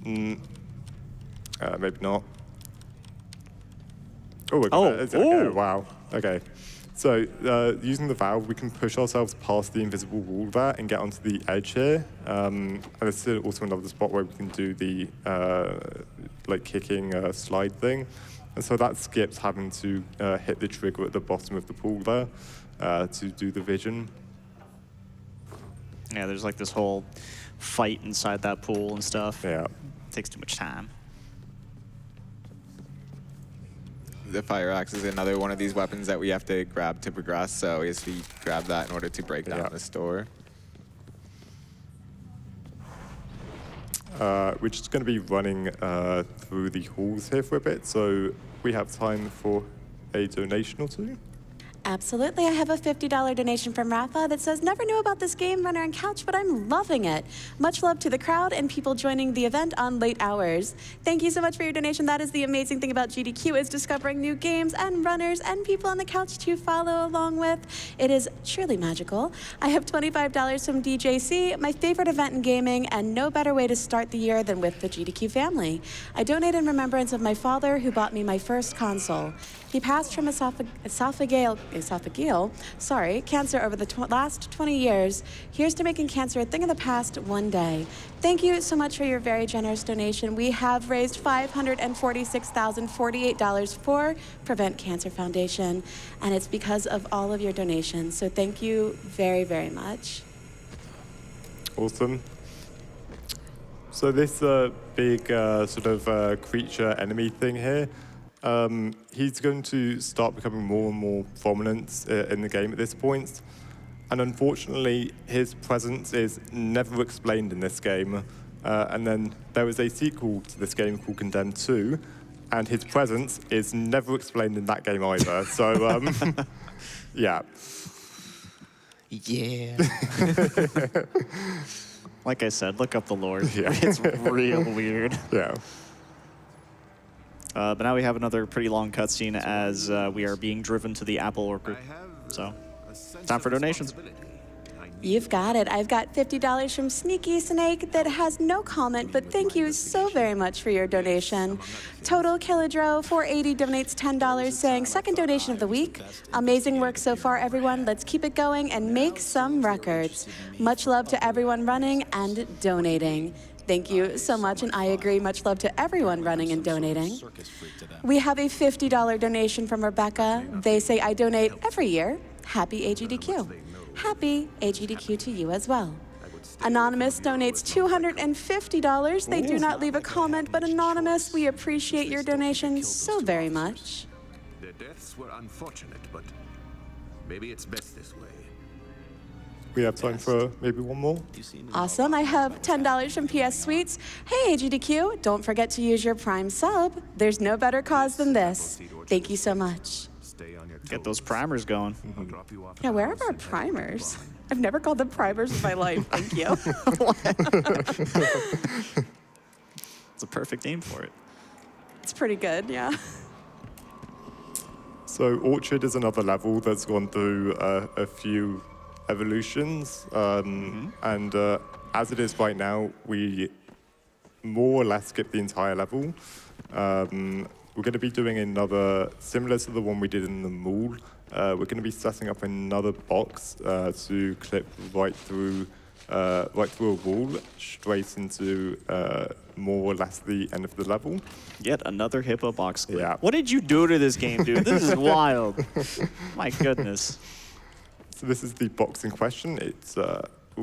Speaker 1: Maybe not. Oh, okay, wow. Okay. So using the valve, we can push ourselves past the invisible wall there and get onto the edge here. And there's still also another spot where we can do the like kicking slide thing. And so that skips having to hit the trigger at the bottom of the pool there to do the vision.
Speaker 2: Yeah, there's like this whole fight inside that pool and stuff.
Speaker 1: Yeah.
Speaker 2: Takes too much time.
Speaker 3: The fire axe is another one of these weapons that we have to grab to progress, so we have to grab that in order to break down this door.
Speaker 1: We're just going to be running through the halls here for a bit, so we have time for a donation or two.
Speaker 5: Absolutely. I have a $50 donation from Rafa that says, never knew about this game, Runner and Couch, but I'm loving it. Much love to the crowd and people joining the event on late hours. Thank you so much for your donation. That is the amazing thing about GDQ, is discovering new games and runners and people on the couch to follow along with. It is truly magical. I have $25 from DJC, my favorite event in gaming, and no better way to start the year than with the GDQ family. I donate in remembrance of my father, who bought me my first console. He passed from esophageal cancer over the last 20 years. Here's to making cancer a thing of the past one day. Thank you so much for your very generous donation. We have raised $546,048 for Prevent Cancer Foundation, and it's because of all of your donations. So thank you very, very much.
Speaker 1: Awesome. So this big sort of creature enemy thing here, he's going to start becoming more and more prominent in the game at this point. And unfortunately, his presence is never explained in this game. And then there is a sequel to this game called Condemned 2, and his presence is never explained in that game either. So, yeah.
Speaker 2: Yeah. Like I said, look up the lore.
Speaker 1: Yeah.
Speaker 2: It's real weird.
Speaker 1: Yeah.
Speaker 2: But now we have another pretty long cutscene as we are being driven to the apple orchard. So, time for donations.
Speaker 5: You've got it. I've got $50 from Sneaky Snake that has no comment, but thank you so very much for your donation. Total Kilodro 480 donates $10, saying second donation of the week. Amazing work so far, everyone. Let's keep it going and make some records. Much love to everyone running and donating. Thank you so much, and I agree. Much love to everyone running and donating. We have a $50 donation from Rebecca. They say, I donate every year. Happy AGDQ. Happy AGDQ to you as well. Anonymous donates $250. They do not leave a comment, but Anonymous, we appreciate your donation so very much.
Speaker 4: Their deaths were unfortunate, but maybe it's best this way.
Speaker 1: We have time for maybe one more.
Speaker 5: Awesome. I have $10 from PS Sweets. Hey, AGDQ, don't forget to use your Prime sub. There's no better cause than this. Thank you so much.
Speaker 4: Stay on your
Speaker 2: Get those primers going.
Speaker 4: I'll drop you off.
Speaker 5: Yeah, where are our primers? I've never called them primers in my life. Thank you.
Speaker 2: It's a perfect name for it.
Speaker 5: It's pretty good, yeah.
Speaker 1: So Orchard is another level that's gone through a few evolutions, and as it is right now, we more or less skip the entire level. We're going to be doing another, similar to the one we did in the mall. We're going to be setting up another box to clip right through a wall, straight into more or less the end of the level.
Speaker 2: Yet another hippo box clip.
Speaker 1: Yeah.
Speaker 2: What did you do to this game, dude? This is wild. My goodness.
Speaker 1: So this is the box in question. It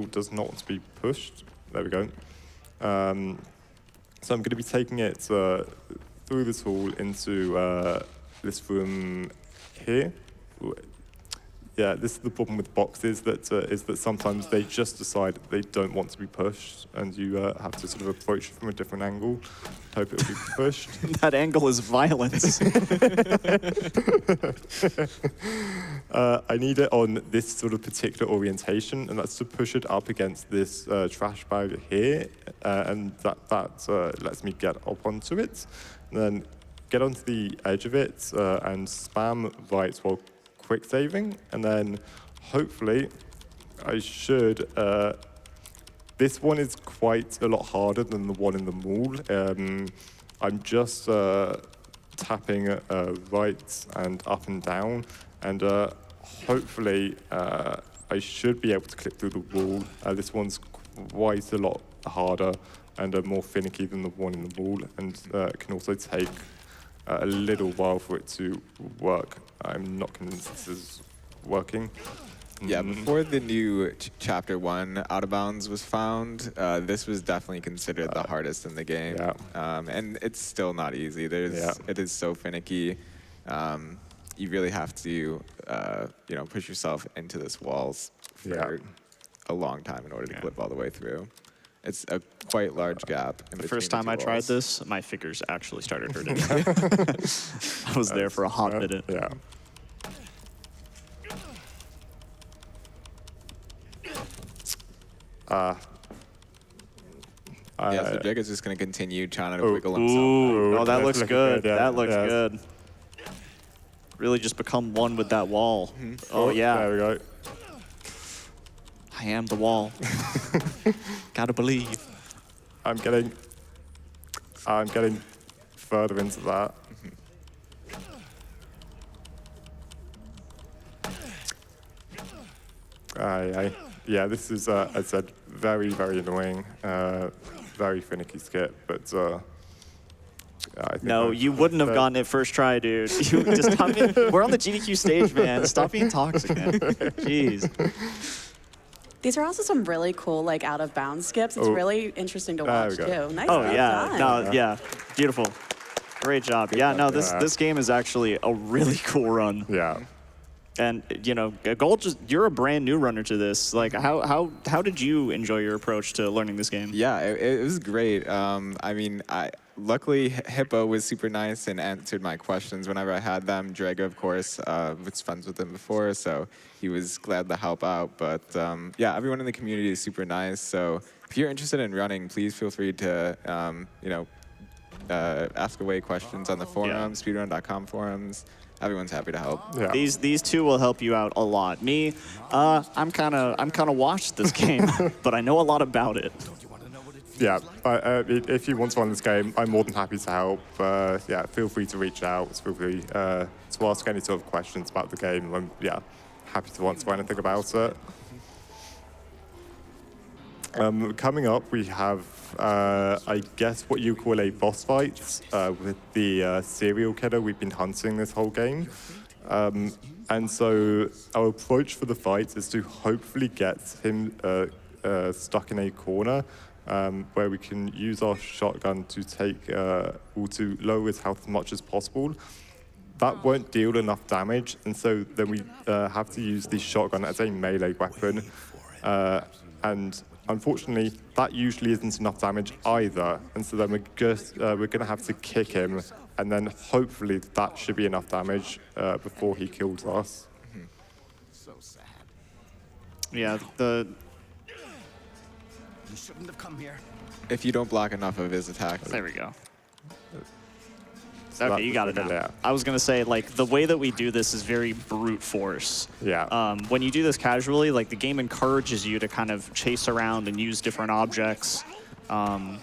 Speaker 1: does not want to be pushed. There we go. So I'm going to be taking it through this hall into this room here. Yeah, this is the problem with boxes, is that sometimes they just decide that they don't want to be pushed, and you have to sort of approach it from a different angle, hope it will be pushed.
Speaker 2: That angle is violence.
Speaker 1: I need it on this sort of particular orientation, and that's to push it up against this trash bag here, and that lets me get up onto it, and then get onto the edge of it and spam right while quick saving, and then hopefully I should. This one is quite a lot harder than the one in the mall. I'm just tapping right and up and down, and hopefully I should be able to clip through the wall. This one's quite a lot harder and more finicky than the one in the wall, and can also take a little while for it to work. I'm not convinced this is working.
Speaker 3: Yeah, before the new Chapter 1 Out of Bounds was found, this was definitely considered the hardest in the game.
Speaker 1: Yeah.
Speaker 3: And it's still not easy. It is so finicky. You really have to, push yourself into this walls for a long time in order to clip all the way through. It's a quite large gap.
Speaker 2: The first time I tried this, my fingers actually started hurting. I was there for a hot minute.
Speaker 1: Yeah.
Speaker 3: So Draiga's just going to continue trying to wiggle himself.
Speaker 2: Ooh, oh, that
Speaker 1: that's
Speaker 2: looks
Speaker 1: looking
Speaker 2: good.
Speaker 1: good, yeah,
Speaker 2: That looks
Speaker 1: yeah.
Speaker 2: good. Really just become one with that wall. Oh,
Speaker 1: There
Speaker 2: yeah.
Speaker 1: we go.
Speaker 2: I am the wall. Gotta believe.
Speaker 1: I'm getting further into that. Yeah, this is, as I said, very, very annoying. Very finicky skip, but I think
Speaker 2: No, you wouldn't have gotten it first try, dude. You just stop being, we're on the GDQ stage, man. Stop being toxic, man. Jeez.
Speaker 5: These are also some really cool, like, out of bounds skips. It's really interesting to watch,
Speaker 1: we go.
Speaker 5: too. Nice.
Speaker 2: Oh,
Speaker 5: well
Speaker 2: yeah.
Speaker 5: done.
Speaker 2: No, yeah. Beautiful. Great job. Yeah, no, this game is actually a really cool run.
Speaker 1: Yeah.
Speaker 2: And, Gulch, you're a brand new runner to this. Like, how did you enjoy your approach to learning this game?
Speaker 3: Yeah, it was great. Luckily, Hippo was super nice and answered my questions whenever I had them. Draiga, of course, was friends with him before, so he was glad to help out. But yeah, everyone in the community is super nice. So if you're interested in running, please feel free to, ask away questions on the forums, speedrun.com forums. Everyone's happy to help.
Speaker 1: Yeah.
Speaker 2: These two will help you out a lot. Me, I'm kind of washed this game, but I know a lot about it.
Speaker 1: Yeah, if you want to run this game, I'm more than happy to help. Yeah, feel free to reach out. Feel free to ask any sort of questions about the game. I'm happy to answer anything about it. Coming up, we have, I guess, what you call a boss fight with the serial killer we've been hunting this whole game. And so our approach for the fight is to hopefully get him stuck in a corner where we can use our shotgun to take or to lower his health as much as possible. That won't deal enough damage, and so then we have to use the shotgun as a melee weapon. And unfortunately, that usually isn't enough damage either, and so then we're going to have to kick him, and then hopefully that should be enough damage before he kills us.
Speaker 6: So sad.
Speaker 2: Yeah,
Speaker 6: You shouldn't have come here.
Speaker 3: If you don't block enough of his attacks.
Speaker 2: there we go.
Speaker 1: So
Speaker 2: Okay, you got it now.
Speaker 1: Yeah.
Speaker 2: I was gonna say, like, the way that we do this is very brute force.
Speaker 1: Yeah.
Speaker 2: When you do this casually, like, the game encourages you to kind of chase around and use different objects, and,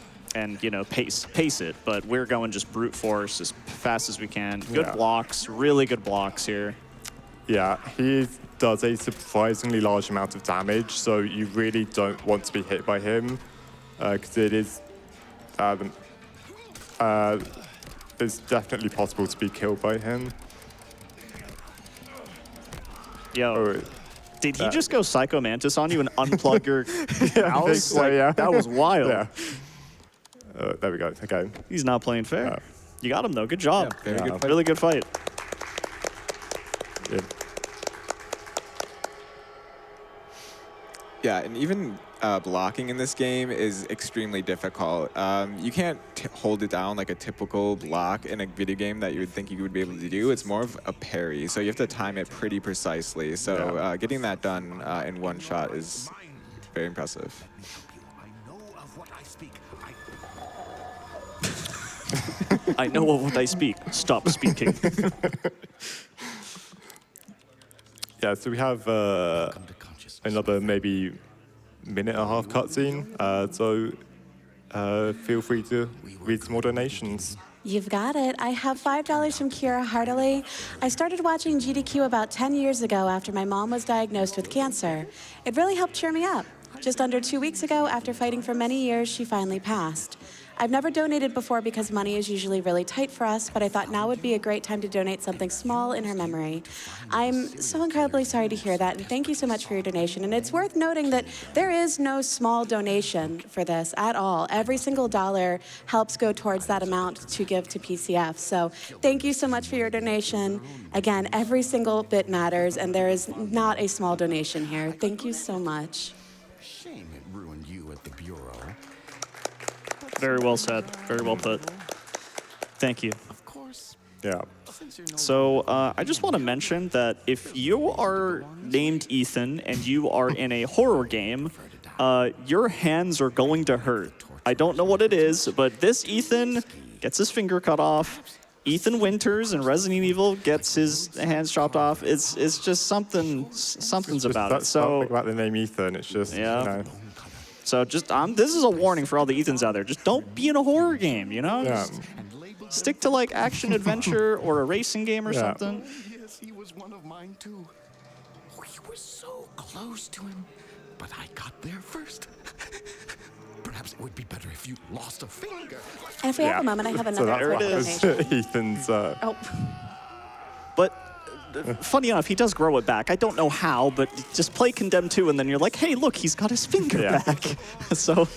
Speaker 2: you know, pace it. But we're going just brute force as fast as we can. Good
Speaker 1: Yeah.
Speaker 2: blocks, really good blocks here.
Speaker 1: Yeah, he does a surprisingly large amount of damage, so you really don't want to be hit by him, because it is it's definitely possible to be killed by him.
Speaker 2: Yo,
Speaker 1: Oh,
Speaker 2: did he just go Psycho Mantis on you and unplug your mouse?
Speaker 1: so,
Speaker 2: Like,
Speaker 1: yeah.
Speaker 2: that was wild.
Speaker 1: Yeah. There we go. Okay.
Speaker 2: He's not playing fair.
Speaker 1: Yeah.
Speaker 2: You got him, though. Good job.
Speaker 3: Yeah, very good fight.
Speaker 2: Really good fight.
Speaker 1: Yeah.
Speaker 3: Yeah, and even blocking in this game is extremely difficult. You can't hold it down like a typical block in a video game that you would think you would be able to do. It's more of a parry, so you have to time it pretty precisely. So
Speaker 1: Yeah.
Speaker 3: getting that done in one shot is very impressive.
Speaker 4: I know of what I speak.
Speaker 2: I know of what I speak. Stop speaking.
Speaker 1: Yeah, so we have
Speaker 6: Come to consciousness.
Speaker 1: another maybe minute and a half cutscene, so feel free to read some more donations.
Speaker 5: You've got it. I have $5 from Kira Hartley. I started watching GDQ about 10 years ago after my mom was diagnosed with cancer. It really helped cheer me up. Just under 2 weeks ago, after fighting for many years, she finally passed. I've never donated before because money is usually really tight for us, but I thought now would be a great time to donate something small in her memory. I'm so incredibly sorry to hear that, and thank you so much for your donation. And it's worth noting that there is no small donation for this at all. Every single dollar helps go towards that amount to give to PCF. So thank you so much for your donation. Again, every single bit matters, and there is not a small donation here. Thank you so much.
Speaker 6: Shame it ruined you at the Bureau.
Speaker 2: Very well said. Very well put. Thank you.
Speaker 6: Of course.
Speaker 1: Yeah.
Speaker 6: Since you're no
Speaker 2: So I just want to mention that if you are named Ethan and you are in a horror game, your hands are going to hurt. I don't know what it is, but this Ethan gets his finger cut off. Ethan Winters in Resident Evil gets his hands chopped off. It's just something's about it.
Speaker 1: That's
Speaker 2: So
Speaker 1: something about the name Ethan. It's just,
Speaker 2: Yeah.
Speaker 1: you know,
Speaker 2: so just this is a warning for all the Ethans out there. Just don't be in a horror game, you know?
Speaker 1: yeah.
Speaker 2: Just stick to like action adventure or a racing game or
Speaker 1: Yeah.
Speaker 2: something.
Speaker 6: Yes, he was one of mine too. We were so close to him, but I got there first. Perhaps it would be better if you lost a finger.
Speaker 5: And if we have a moment, I have
Speaker 1: So
Speaker 5: another
Speaker 1: that's
Speaker 2: There
Speaker 1: what
Speaker 2: it
Speaker 5: donation.
Speaker 1: was Ethan's.
Speaker 5: Oh.
Speaker 2: But funny enough, he does grow it back. I don't know how, but just play Condemned 2 and then you're like, hey, look, he's got his finger
Speaker 1: Yeah.
Speaker 2: back. So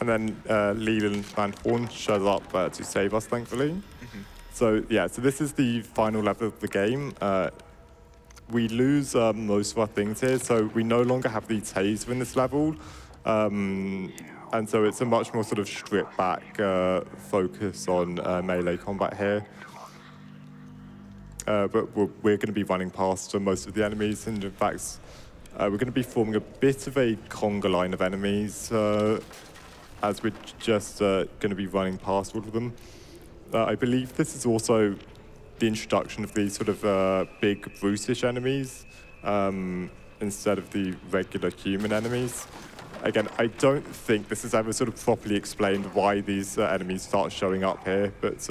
Speaker 1: And then Leland Van Horn shows up to save us, thankfully. So yeah, so this is the final level of the game. We lose most of our things here, so we no longer have the taser in this level. And so it's a much more sort of stripped back focus on melee combat here. But we're going to be running past most of the enemies, and in fact, we're going to be forming a bit of a conga line of enemies. as we're just going to be running past all of them. I believe this is also the introduction of these sort of big brutish enemies instead of the regular human enemies. Again, I don't think this is ever sort of properly explained why these enemies start showing up here, but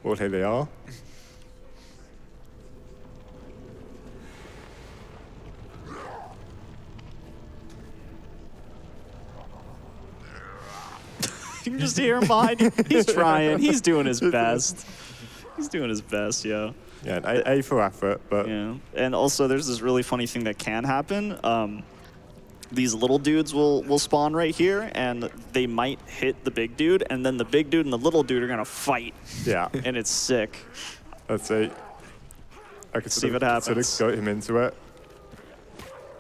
Speaker 1: well, here they are.
Speaker 2: You can just hear him behind you. He's trying. He's doing his best. He's doing his best, yo.
Speaker 1: Yeah, an A for effort, but
Speaker 2: Yeah. And also, there's this really funny thing that can happen. These little dudes will spawn right here, and they might hit the big dude, and then the big dude and the little dude are gonna fight,
Speaker 1: yeah.
Speaker 2: and it's sick.
Speaker 1: Let's see. I can
Speaker 2: See
Speaker 1: sort
Speaker 2: what
Speaker 1: of, sort
Speaker 2: happens.
Speaker 1: of goat him into it.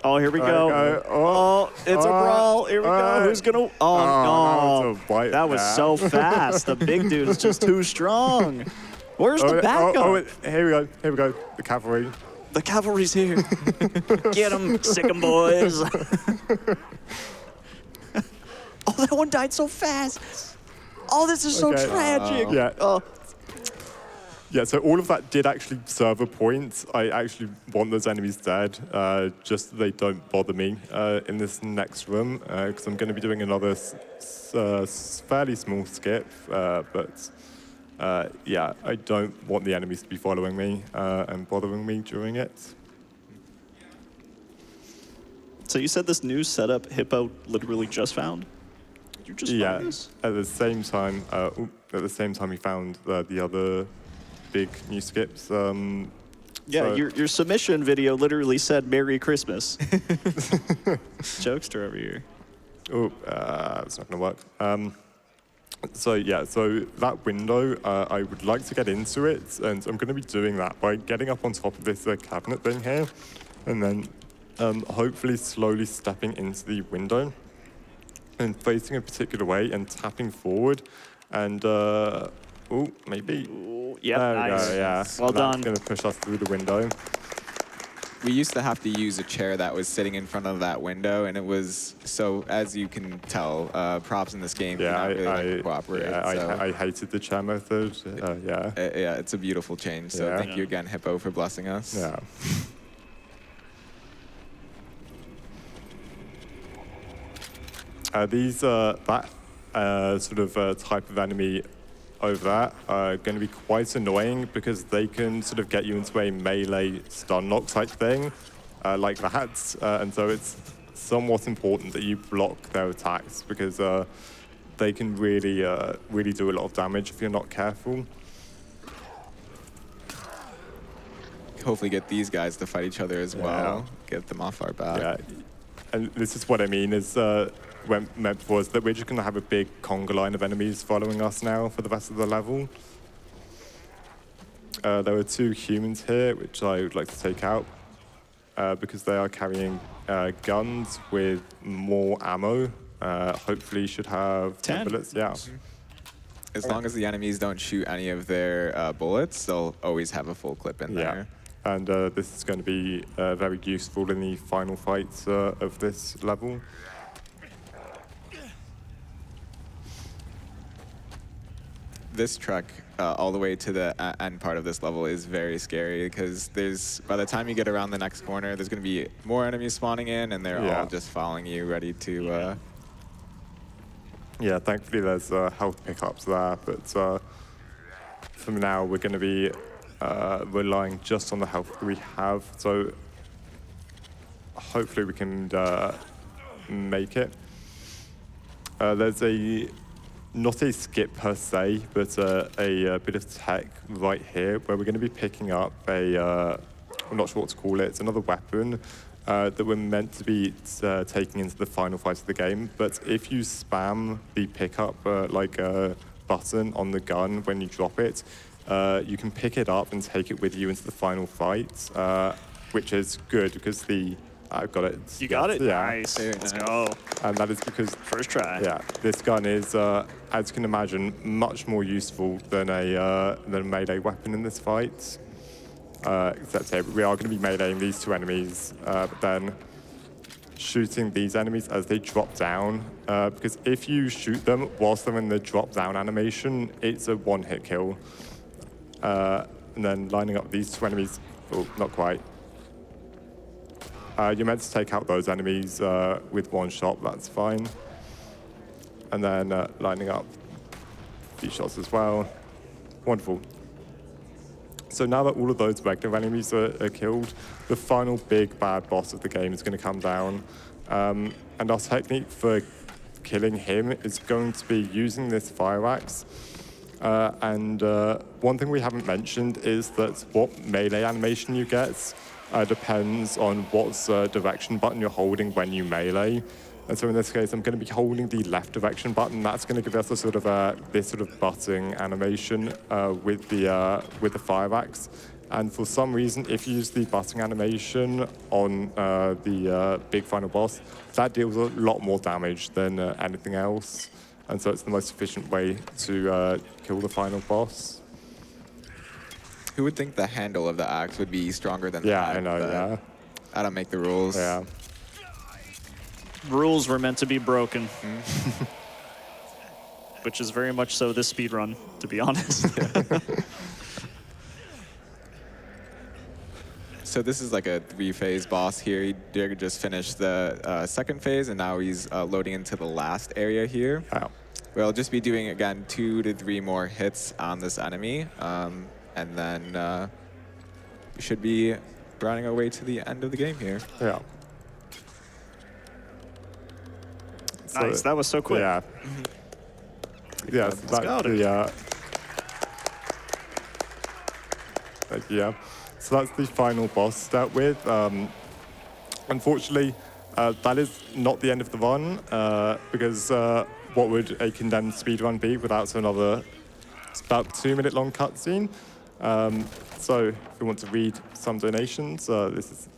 Speaker 2: Oh, here we
Speaker 1: There we
Speaker 2: go.
Speaker 1: go.
Speaker 2: Oh, it's a brawl. Here we go. Who's gonna? Oh, no.
Speaker 1: that was a bite
Speaker 2: That was
Speaker 1: there.
Speaker 2: so fast. The big dude is just too strong. Where's the backup?
Speaker 1: Here we go. Here we go. The cavalry.
Speaker 2: The cavalry's here. Get him, sick 'em boys. Oh, that one died so fast. Oh, this is so
Speaker 1: Okay.
Speaker 2: tragic.
Speaker 1: Yeah.
Speaker 2: Oh,
Speaker 1: Yeah, so all of that did actually serve a point. I actually want those enemies dead, just so they don't bother me in this next room, because I'm going to be doing another fairly small skip, but yeah, I don't want the enemies to be following me and bothering me during it.
Speaker 2: so you said this new setup Hippo literally just found? You just
Speaker 1: Yeah,
Speaker 2: found this?
Speaker 1: at the same time, we found the other big new skips.
Speaker 2: Yeah,
Speaker 1: so-
Speaker 2: your submission video literally said Merry Christmas. Jokester over here.
Speaker 1: Oh, it's not going to work. So yeah, so that window, I would like to get into it, and I'm going to be doing that by getting up on top of this cabinet thing here, and then hopefully slowly stepping into the window and facing a particular way and tapping forward, and oh, maybe.
Speaker 2: Yep,
Speaker 1: There we
Speaker 2: nice.
Speaker 1: go, yeah.
Speaker 2: Well done.
Speaker 1: That's going to push us through the window.
Speaker 3: We used to have to use a chair that was sitting in front of that window, and it was so. As you can tell, props in this game
Speaker 1: Yeah,
Speaker 3: cannot really like, cooperate.
Speaker 1: yeah,
Speaker 3: so,
Speaker 1: I hated the chair method. Yeah.
Speaker 3: yeah, it's a beautiful change. So
Speaker 1: Yeah.
Speaker 3: thank you again, Hippo, for blessing us.
Speaker 1: Yeah. These that sort of type of enemy over there are going to be quite annoying because they can sort of get you into a melee stun lock type thing, like that, and so it's somewhat important that you block their attacks because they can really, really do a lot of damage if you're not careful.
Speaker 3: Hopefully, get these guys to fight each other as well.
Speaker 1: Yeah.
Speaker 3: Get them off our back.
Speaker 1: Yeah, and this is what I mean is when meant was that we're just going to have a big conga line of enemies following us now for the rest of the level. There are 2 humans here, which I would like to take out because they are carrying guns with more ammo. Hopefully should have 10 bullets. Yeah.
Speaker 3: As long as the enemies don't shoot any of their bullets, they'll always have a full clip in there.
Speaker 1: And this is going to be very useful in the final fights of this level.
Speaker 3: This trek all the way to the end part of this level is very scary because by the time you get around the next corner, there's going to be more enemies spawning in, and they're all just following you, ready to.
Speaker 1: Yeah, thankfully there's health pickups there, but for now we're going to be relying just on the health that we have. So hopefully we can make it. There's not a skip per se, but a bit of tech right here where we're going to be picking up I'm not sure what to call it, it's another weapon that we're meant to be taking into the final fight of the game. But if you spam the pickup button on the gun when you drop it, you can pick it up and take it with you into the final fight, which is good because I've got it.
Speaker 2: You got it?
Speaker 1: Yeah.
Speaker 2: Nice. Let's go.
Speaker 1: And that is because
Speaker 2: First try.
Speaker 1: yeah, this gun is, as you can imagine, much more useful than a melee weapon in this fight. Except here, we are going to be meleeing these 2 enemies, but then shooting these enemies as they drop down, because if you shoot them whilst they're in the drop down animation, it's a one-hit kill. And then lining up these two enemies, oh, not quite. You're meant to take out those enemies with one shot, that's fine. And then lining up these shots as well. Wonderful. So now that all of those regular enemies are killed, the final big bad boss of the game is going to come down. And our technique for killing him is going to be using this fire axe. And one thing we haven't mentioned is that what melee animation you get depends on what direction button you're holding when you melee. And so in this case, I'm going to be holding the left direction button. That's going to give us a sort of this sort of butting animation with the fire axe. And for some reason, if you use the butting animation on the big final boss, that deals a lot more damage than anything else. And so it's the most efficient way to kill the final boss.
Speaker 3: Who would think the handle of the axe would be stronger than the
Speaker 1: Yeah,
Speaker 3: axe?
Speaker 1: I know, yeah.
Speaker 3: I don't make the rules.
Speaker 1: Yeah.
Speaker 2: Rules were meant to be broken. Which is very much so this speedrun, to be honest.
Speaker 3: So this is like a 3-phase boss here. Draiga just finished the second phase, and now he's loading into the last area here.
Speaker 1: Wow.
Speaker 3: We'll just be doing, again, 2 to 3 more hits on this enemy. And then we should be running our way to the end of the game here.
Speaker 1: Yeah.
Speaker 2: Nice, that was so quick.
Speaker 1: Yeah. Yeah, so that's
Speaker 2: got
Speaker 1: the, yeah. So that's the final boss to start with. Unfortunately, that is not the end of the run, because what would a condensed speedrun be without another about 2-minute long cutscene? So if we want to read some donations, this is a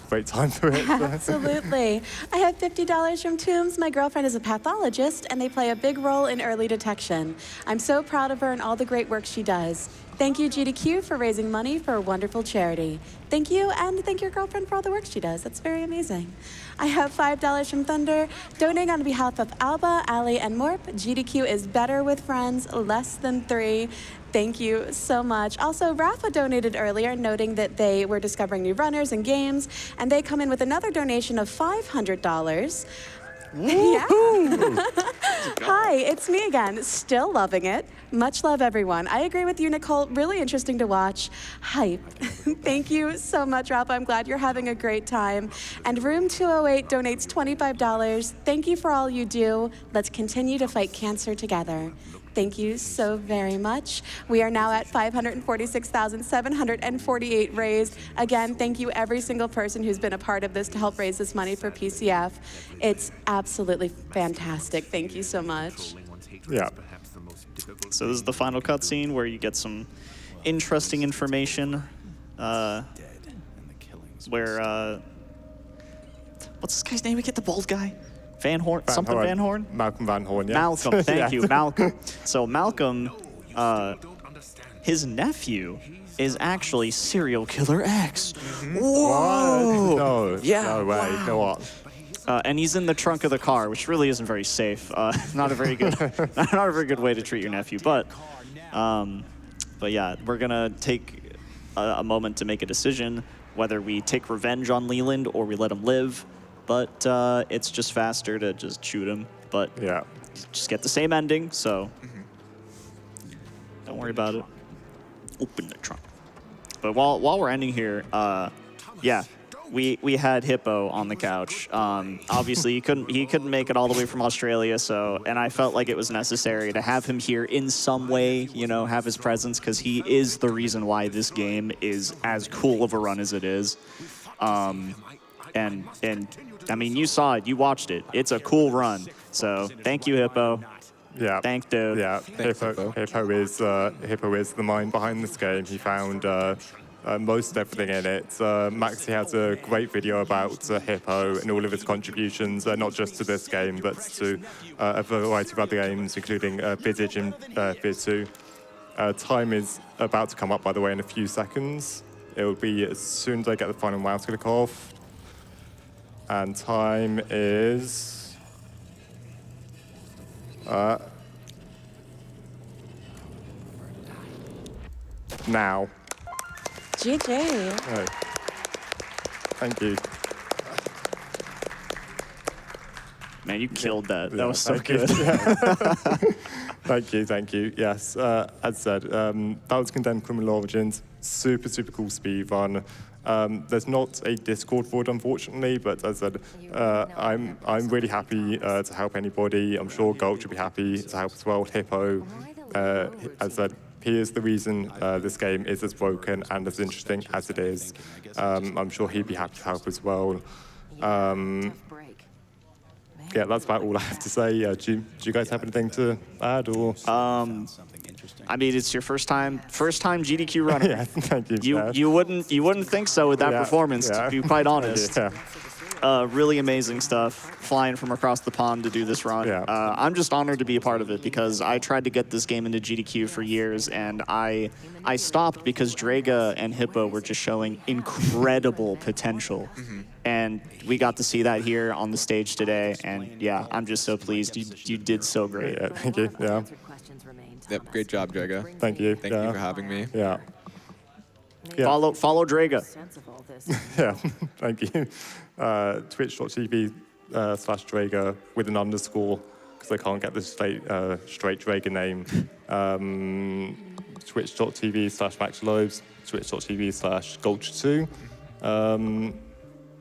Speaker 1: great time for it.
Speaker 5: Absolutely. I have $50 from Toombs. My girlfriend is a pathologist, and they play a big role in early detection. I'm so proud of her and all the great work she does. Thank you, GDQ, for raising money for a wonderful charity. Thank you, and thank your girlfriend for all the work she does. That's very amazing. I have $5 from Thunder. Donating on behalf of Alba, Ali, and Morp. GDQ is better with friends, less than 3. Thank you so much. Also, Rafa donated earlier, noting that they were discovering new runners and games, and they come in with another donation of $500. Yeah. Hi, it's me again. Still loving it. Much love, everyone. I agree with you, Nichole. Really interesting to watch. Hype. Thank you so much, Rafa. I'm glad you're having a great time. And Room 208 donates $25. Thank you for all you do. Let's continue to fight cancer together. Thank you so very much. We are now at 546,748 raised. Again, thank you every single person who's been a part of this to help raise this money for PCF. It's absolutely fantastic. Thank you so much.
Speaker 1: Yeah.
Speaker 2: So this is the final cutscene where you get some interesting information. Where what's this guy's name? We get the bald guy. Van Horn, something Van Horn?
Speaker 1: Malcolm Van Horn, yeah.
Speaker 2: Malcolm, thank
Speaker 1: Yeah.
Speaker 2: you, Malcolm. So Malcolm, his nephew is actually Serial Killer X. Whoa!
Speaker 1: No,
Speaker 2: Yeah,
Speaker 1: no way,
Speaker 2: wow.
Speaker 1: go on.
Speaker 2: And he's in the trunk of the car, which really isn't very safe. Not a very good, not a very good way to treat your nephew. But yeah, we're gonna take a moment to make a decision whether we take revenge on Leland or we let him live. But it's just faster to just shoot him. But
Speaker 1: Yeah.
Speaker 2: just get the same ending, so don't worry about it. Open the trunk. But while we're ending here, yeah, we had Hippo on the couch. Obviously, he couldn't make it all the way from Australia, so and I felt like it was necessary to have him here in some way, you know, have his presence because he is the reason why this game is as cool of a run as it is. And I mean, you saw it, you watched it. It's a cool run. So thank you, Hippo.
Speaker 1: Yeah.
Speaker 2: Thanks, dude.
Speaker 1: Yeah, Hippo is the mind behind this game. He found most everything in it. Maxi has a great video about Hippo and all of his contributions, not just to this game, but to a variety of other games, including Visage and Viz 2. Time is about to come up, by the way, in a few seconds. It will be as soon as I get the final mouse click off. And time is... now.
Speaker 5: GG.
Speaker 1: Oh. Thank you.
Speaker 2: Man, you killed that. That
Speaker 1: Yeah,
Speaker 2: was so
Speaker 1: thank you.
Speaker 2: good.
Speaker 1: Thank you. Yes, as said, that was Condemned Criminal Origins. Super cool speed run. There's not a Discord for it, unfortunately, but as I said, I'm really happy to help anybody. I'm sure Gulch will be happy to help as well. Hippo, as I said, he is the reason this game is as broken and as interesting as it is. I'm sure he'd be happy to help as well. Yeah, that's about all I have to say. Do you guys have anything to add, or?
Speaker 2: I mean, it's your first time GDQ runner.
Speaker 1: Yeah, thank you.
Speaker 2: You wouldn't think so with that performance, to be quite honest. Really amazing stuff, flying from across the pond to do this run.
Speaker 1: Yeah.
Speaker 2: I'm just honored to be a part of it because I tried to get this game into GDQ for years, and I stopped because Draiga and Hippo were just showing incredible potential. And we got to see that here on the stage today, and yeah, I'm just so pleased. You did so great.
Speaker 1: Yeah, thank you. Yeah.
Speaker 3: Yep, great job, Draiga.
Speaker 1: Thank you.
Speaker 3: Thank you for having me.
Speaker 1: Yeah.
Speaker 2: Follow Draiga.
Speaker 1: Yeah, thank you. Twitch.tv/Draiga with an underscore, because I can't get the straight Draiga name. Twitch.tv/Maxylobes, Twitch.tv/Gulch2.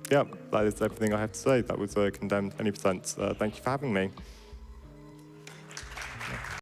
Speaker 1: Yeah, that is everything I have to say. That was Condemned any percent. Thank you for having me.